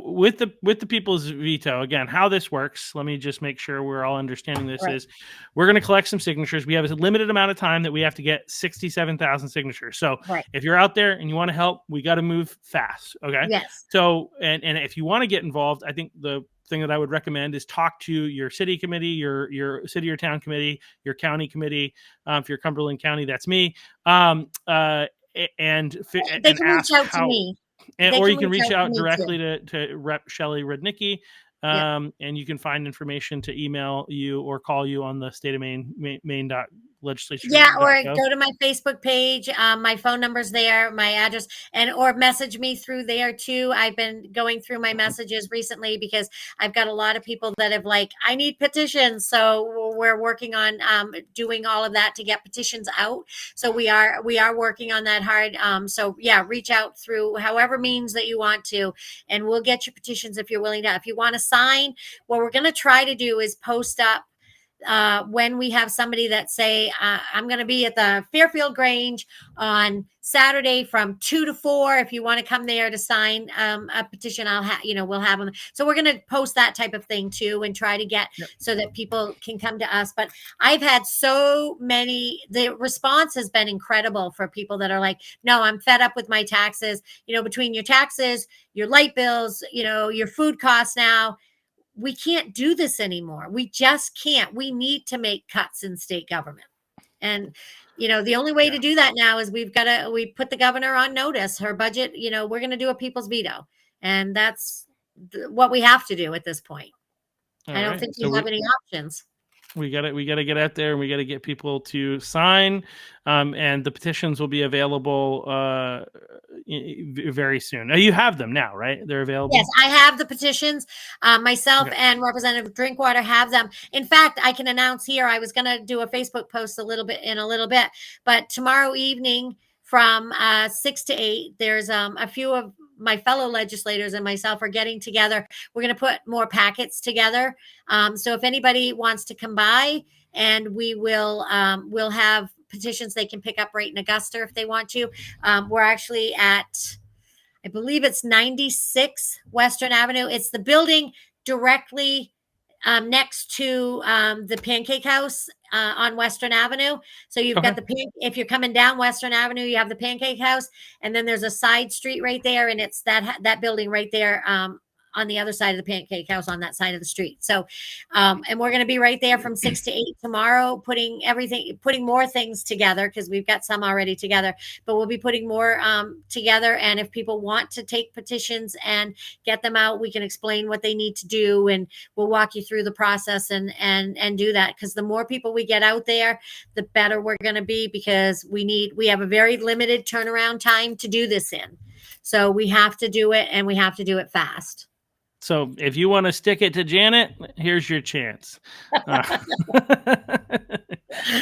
with the people's veto, again, how this works, let me just make sure we're all understanding this, Right. is we're going to collect some signatures. We have a limited amount of time that we have to get 67,000 signatures. So Right. if you're out there and you want to help, we got to move fast. Okay. Yes. So and if you want to get involved, I think the thing that I would recommend is talk to your city committee, your city or town committee, your county committee. If you're Cumberland County, that's me. And They and can reach ask out to how, me. and, They or can you can reach reach out to out me directly too. to Rep Shelley Rudnicki, Yep. and you can find information to email you or call you on the state of Maine, Maine Yeah, or legislature.gov? go to my Facebook page. My phone number's there, my address, and or message me through there too. I've been going through my messages recently because I've got a lot of people that have like, I need petitions. So we're working on doing all of that to get petitions out. So we are working on that hard. So yeah, reach out through however means that you want to, and we'll get your petitions if you're willing to. If you want to sign, what we're going to try to do is post up when we have somebody that say, I'm going to be at the Fairfield Grange on Saturday from 2 to 4. If you want to come there to sign a petition, we'll have them. So we're going to post that type of thing too, and try to get so that people can come to us. But I've had so many, the response has been incredible for people that are like, no, I'm fed up with my taxes, between your taxes, your light bills, your food costs now. We can't do this anymore. We just can't. We need to make cuts in state government. And, the only way to do that now is we put the governor on notice. Her budget, we're going to do a people's veto. And that's what we have to do at this point. I don't think we have any options. We got to get out there, and we got to get people to sign, and the petitions will be available very soon. You have them now, right? They're available. Yes, I have the petitions. Myself and Representative Drinkwater have them. In fact, I can announce here, I was going to do a Facebook post in a little bit, but tomorrow evening from 6 to 8, there's a few of my fellow legislators and myself are getting together. We're going to put more packets together. So if anybody wants to come by, and we'll have petitions they can pick up right in Augusta if they want to. We're actually at, I believe it's 96 Western Avenue. It's the building directly next to the Pancake House on Western Avenue. So you've got if you're coming down Western Avenue, you have the Pancake House, and then there's a side street right there, and it's that building right there on the other side of the Pancake House on that side of the street. So, and we're going to be right there from 6 to 8 tomorrow, putting more things together, because we've got some already together, but we'll be putting more together. And if people want to take petitions and get them out, we can explain what they need to do, and we'll walk you through the process and do that. Because the more people we get out there, the better we're going to be, because we have a very limited turnaround time to do this in. So we have to do it, and we have to do it fast. So if you want to stick it to Janet, here's your chance. A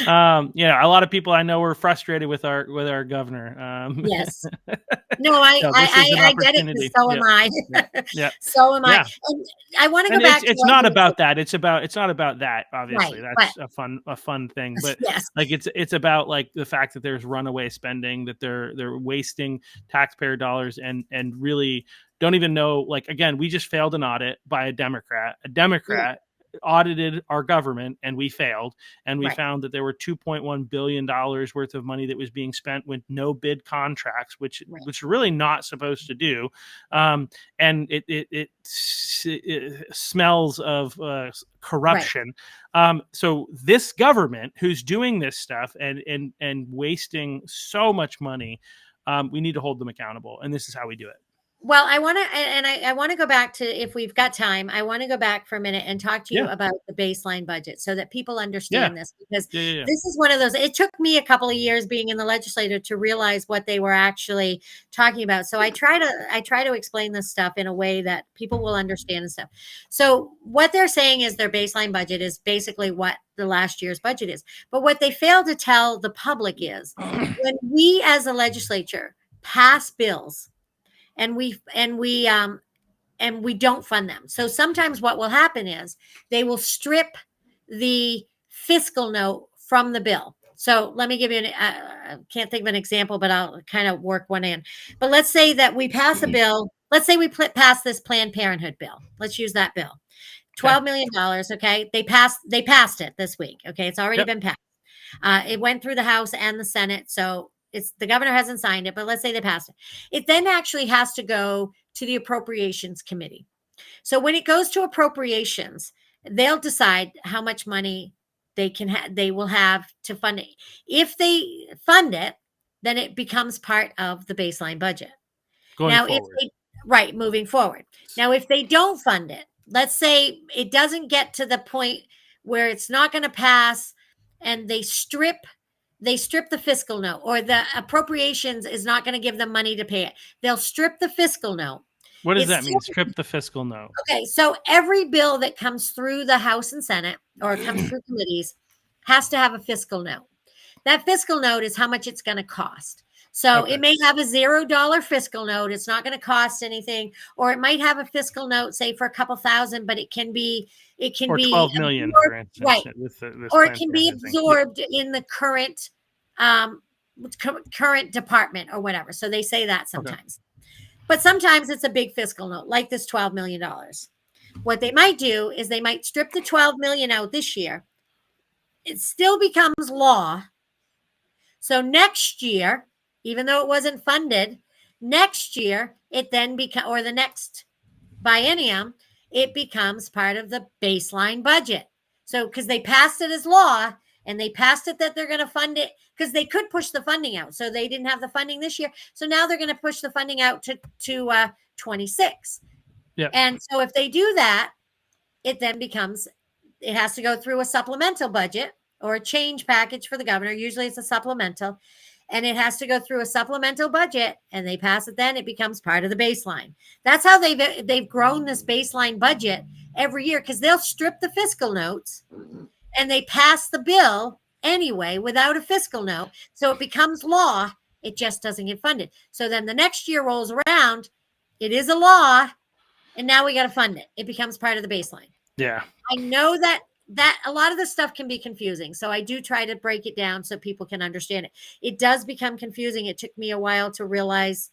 lot of people I know were frustrated with our governor. Yes. No, I get it, because so am I. Yeah. So am I. And I want to go back. It's not about that. It's not about that. Obviously, that's a fun thing. But like it's about like the fact that there's runaway spending, that they're wasting taxpayer dollars, and really don't even know. Like, again, we just failed an audit by a Democrat. Audited our government, and we failed, and we found that there were $2.1 billion worth of money that was being spent with no bid contracts, which really not supposed to do. And it smells of corruption. So this government who's doing this stuff and wasting so much money, we need to hold them accountable, and this is how we do it. Well, I want to go back to, if we've got time, I want to go back for a minute and talk to you about the baseline budget, so that people understand this, because this is one of those, it took me a couple of years being in the legislature to realize what they were actually talking about. So I try to explain this stuff in a way that people will understand and stuff. So what they're saying is their baseline budget is basically what the last year's budget is. But what they fail to tell the public is when we as a legislature pass bills, and we don't fund them. So sometimes what will happen is they will strip the fiscal note from the bill. So let me give you I can't think of an example, but I'll kind of work one in. But let's say that we pass a bill. Let's say we pass this Planned Parenthood bill. Let's use that bill. $12 million. Okay. They passed it this week. Okay. It's already been passed. It went through the House and the Senate. So the governor hasn't signed it, but let's say they passed it. It then actually has to go to the Appropriations Committee. So when it goes to appropriations, they'll decide how much money they will have to fund it. If they fund it, then it becomes part of the baseline budget. Moving forward. Now, if they don't fund it, let's say it doesn't get to the point where it's not going to pass and they strip the fiscal note, or the appropriations is not going to give them money to pay it. They'll strip the fiscal note. What does It's that mean? still- Strip the fiscal note. Okay, so every bill that comes through the House and Senate or comes through committees has to have a fiscal note. That fiscal note is how much it's going to cost. So Okay. it may have a $0 fiscal note. It's not going to cost anything, or it might have a fiscal note, say for a couple thousand, but it can be Or 12 million, for absorbed, instance, right? with this Or it can be Planned Parenthood thing. absorbed in the current department or whatever. So they say that sometimes. But sometimes it's a big fiscal note, like this $12 million. What they might do is they might strip the 12 million out this year. It still becomes law. So next year, even though it wasn't funded, next year it then becomes, or the next biennium, it becomes part of the baseline budget. So because they passed it as law, and they passed it that they're going to fund it, because they could push the funding out. So they didn't have the funding this year. So now they're going to push the funding out to 26. Yeah. And so if they do that, it then becomes, it has to go through a supplemental budget or a change package for the governor. Usually it's a supplemental, and it has to go through a supplemental budget, and they pass it, then it becomes part of the baseline. That's how they've grown this baseline budget every year, because they'll strip the fiscal notes and they pass the bill anyway without a fiscal note. So it becomes law. It just doesn't get funded. So then the next year rolls around, it is a law, and now we got to fund it. It becomes part of the baseline. Yeah. I know that a lot of this stuff can be confusing. So I do try to break it down so people can understand it. It does become confusing. It took me a while to realize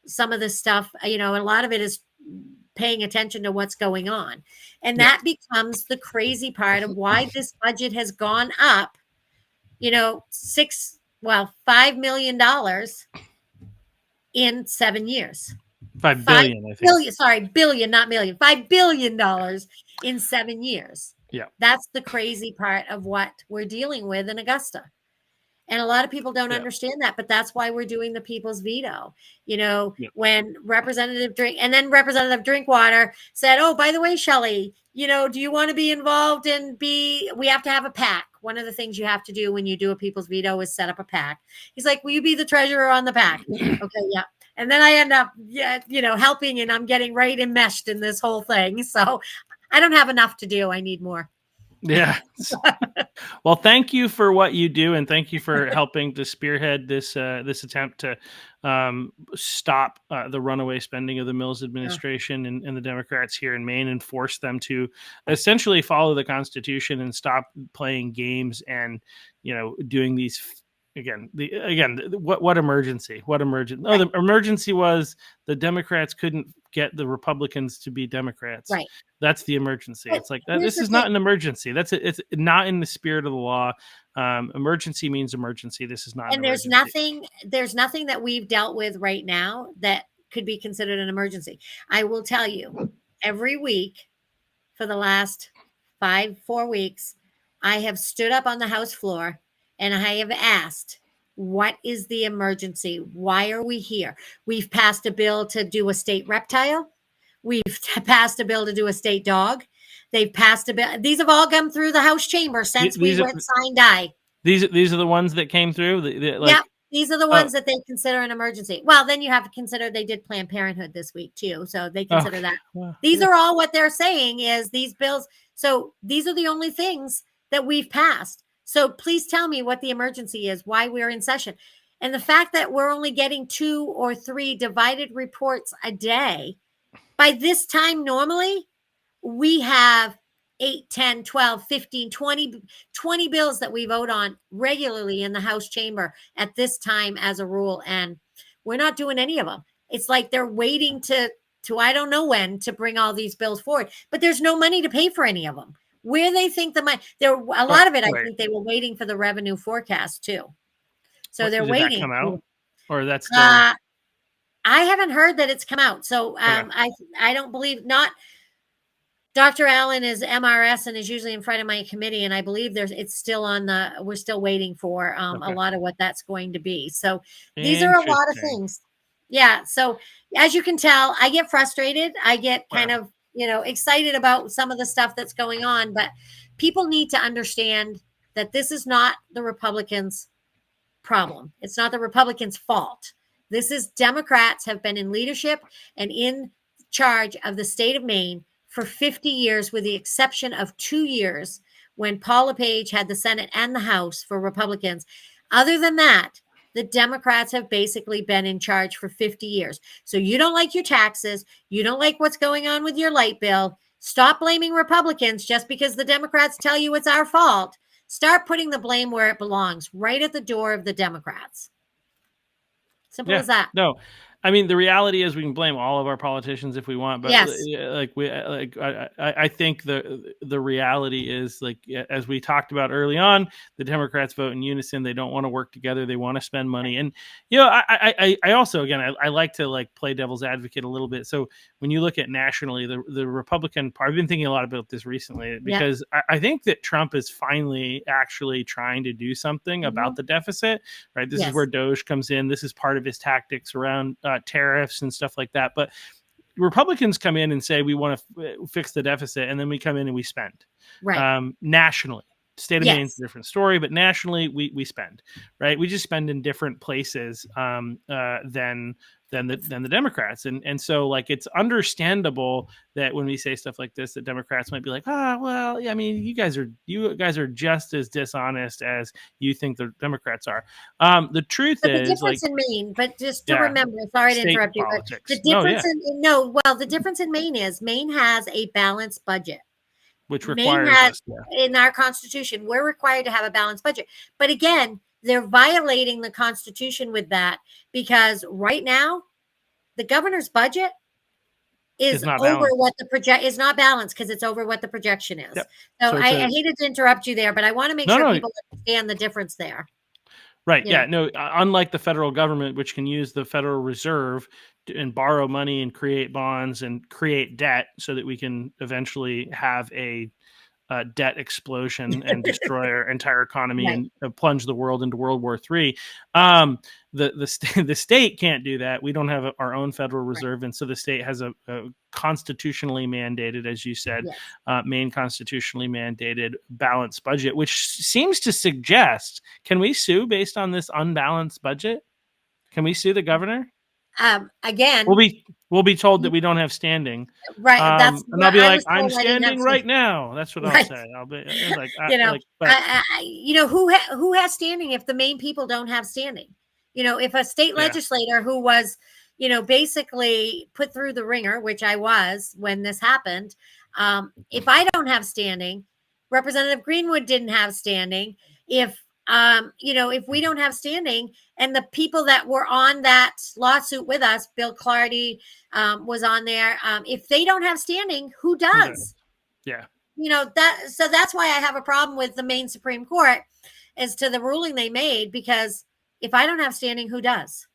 some of this stuff, a lot of it is paying attention to what's going on. And that becomes the crazy part of why this budget has gone up, $5 million in 7 years. 5 billion, I think. Billion, not million. $5 billion in 7 years. Yeah. That's the crazy part of what we're dealing with in Augusta. And a lot of people don't understand that, but that's why we're doing the people's veto. When Representative Drinkwater said, "Oh, by the way, Shelley, do you want to be involved and we have to have a PAC. One of the things you have to do when you do a people's veto is set up a PAC." He's like, "Will you be the treasurer on the PAC?" Okay, yeah. And then I end up, helping, and I'm getting right enmeshed in this whole thing. So I don't have enough to do. I need more. Yeah. Well, thank you for what you do, and thank you for helping to spearhead this attempt to stop the runaway spending of the Mills administration and the Democrats here in Maine, and force them to essentially follow the Constitution and stop playing games and doing these. What emergency? What emergency? Oh, the emergency was the Democrats couldn't get the Republicans to be Democrats. Right. That's the emergency. But it's like this is not an emergency. It's not in the spirit of the law. Emergency means emergency. This is not. And there's nothing that we've dealt with right now that could be considered an emergency. I will tell you, every week for the last 4 weeks, I have stood up on the House floor and I have asked, what is the emergency? Why are we here? We've passed a bill to do a state reptile. We've passed a bill to do a state dog. They've passed a bill. These have all come through the House chamber since we went sign die. These are the ones that came through. These are the ones that they consider an emergency. Well, then you have to consider they did Planned Parenthood this week too, so they consider that. These are all what they're saying is these bills. So these are the only things that we've passed. So please tell me what the emergency is, why we're in session. And the fact that we're only getting 2 or 3 divided reports a day, by this time normally, we have 8, 10, 12, 15, 20 bills that we vote on regularly in the House chamber at this time as a rule. And we're not doing any of them. It's like they're waiting to I don't know when to bring all these bills forward, but there's no money to pay for any of them. Where they think the money, a lot of it, I think they were waiting for the revenue forecast too. So they're waiting. Did that come out? Or that's still... I haven't heard that it's come out. So I don't believe not. Dr. Allen is MRS and is usually in front of my committee, and I believe it's still on we're still waiting for a lot of what that's going to be. So these are a lot of things. Yeah. So as you can tell, I get frustrated. I get kind of excited about some of the stuff that's going on, but people need to understand that this is not the Republicans' problem. It's not the Republicans' fault. This is Democrats have been in leadership and in charge of the state of Maine for 50 years, with the exception of 2 years when Paul LePage had the Senate and the House for Republicans. Other than that, the Democrats have basically been in charge for 50 years. So you don't like your taxes. You don't like what's going on with your light bill. Stop blaming Republicans just because the Democrats tell you it's our fault. Start putting the blame where it belongs, right at the door of the Democrats. Simple as that. No, I mean, the reality is we can blame all of our politicians if we want, but Yes. I think the reality is, like, as we talked about early on, the Democrats vote in unison. They don't want to work together. They want to spend money. And, I also, again, I like to like play devil's advocate a little bit. So when you look at nationally, the Republican Party, I've been thinking a lot about this recently because I think that Trump is finally actually trying to do something about the deficit, right? This is where Doge comes in. This is part of his tactics around tariffs and stuff like that. But Republicans come in and say we want to fix the deficit, and then we come in and we spend nationally. State of Maine's a different story, but nationally we spend, right? We just spend in different places than the Democrats, and so like it's understandable that when we say stuff like this, that Democrats might be like, well, yeah, I mean, you guys are just as dishonest as you think the Democrats are. The truth is, the difference in Maine, but just to remember, sorry to interrupt you, but the difference the difference in Maine is Maine has a balanced budget. Which requires us, in our Constitution, we're required to have a balanced budget. But again, they're violating the Constitution with that, because right now, the governor's budget is over what the is not balanced because it's over what the projection is. Yep. So I hated to interrupt you there, but I want to make sure people understand the difference there. Right. Yeah. No, unlike the federal government, which can use the Federal Reserve and borrow money and create bonds and create debt so that we can eventually have a debt explosion and destroy our entire economy and plunge the world into World War III. The state can't do that. We don't have our own Federal Reserve. And so the state has a constitutionally mandated, as you said, Maine constitutionally mandated balanced budget, which seems to suggest, can we sue based on this unbalanced budget? Can we sue the governor? Again, we'll be told that we don't have standing, right? And I'll be like, I'm standing right now. That's what I'll say. I'll be like, who has standing if the Maine people don't have standing? If a state legislator who was, basically put through the ringer, which I was when this happened, if I don't have standing, Representative Greenwood didn't have standing. If we don't have standing, and the people that were on that lawsuit with us, Bill Clardy was on there. If they don't have standing, who does? Yeah. So that's why I have a problem with the Maine Supreme Court as to the ruling they made, because if I don't have standing, who does?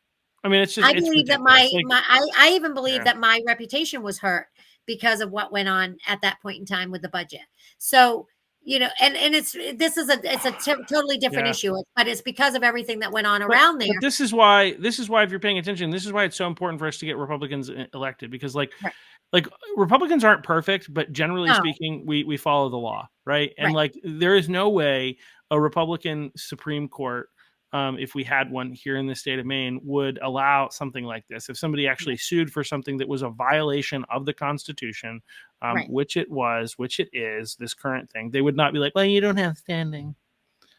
I mean, I believe that I even believe that my reputation was hurt because of what went on at that point in time with the budget. So, and it's a totally different issue, but it's because of everything that went on around there. But this is why, if you're paying attention, this is why it's so important for us to get Republicans elected, because like Republicans aren't perfect, but generally speaking, we follow the law, right? And like, there is no way a Republican Supreme Court, if we had one here in the state of Maine, would allow something like this. If somebody actually sued for something that was a violation of the Constitution, which it is, this current thing, they would not be like, well, you don't have standing.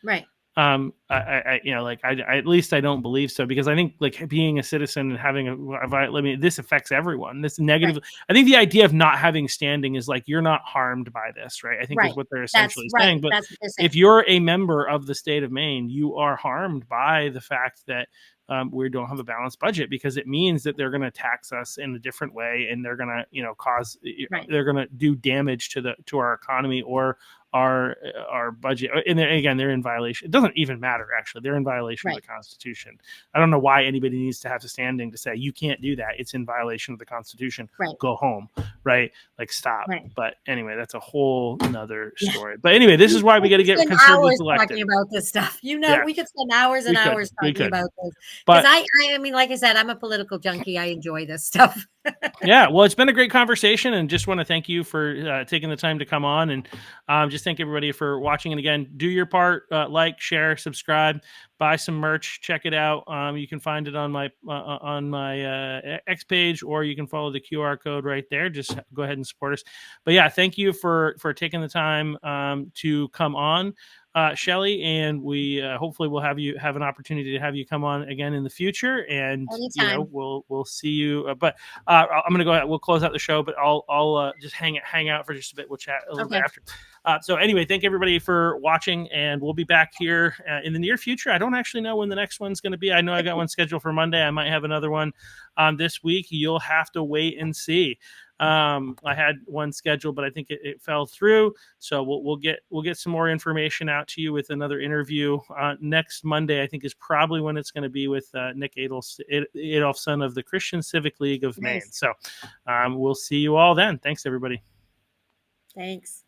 Right. At least I don't believe so, because I think like being a citizen and having this affects everyone. This negative. I think the idea of not having standing is like, you're not harmed by this, right? I think is what they're essentially saying. But if you're a member of the state of Maine, you are harmed by the fact that we don't have a balanced budget, because it means that they're going to tax us in a different way, and they're going to they're going to do damage to our economy or our budget. And again, they're in violation. It doesn't even matter, actually. They're in violation of the Constitution. I don't know why anybody needs to have a standing to say you can't do that. It's in violation of the Constitution. Go home, right? Like, stop. But anyway, that's a whole nother story. But anyway, this is why we got to get conservatives elected. Talking about this stuff, we could spend hours and hours talking about this. Because I mean, like I said, I'm a political junkie. I enjoy this stuff. Yeah, well, it's been a great conversation, and just want to thank you for taking the time to come on, and just thank everybody for watching. And again, do your part, like, share, subscribe, buy some merch, check it out. You can find it on my X page, or you can follow the QR code right there. Just go ahead and support us. But yeah, thank you for taking the time to come on. Shelley, and we hopefully will have an opportunity to have you come on again in the future, and Anytime. we'll see you. But I'm gonna go ahead. We'll close out the show, but I'll just hang out for just a bit. We'll chat a little bit Okay. after. So anyway, thank everybody for watching, and we'll be back here in the near future. I don't actually know when the next one's going to be. I know I got one scheduled for Monday. I might have another one this week. You'll have to wait and see. I had one scheduled, but I think it fell through. So we'll get some more information out to you with another interview next Monday. I think is probably when it's going to be with Nick Adolfson of the Christian Civic League of Maine. Nice. So we'll see you all then. Thanks, everybody. Thanks.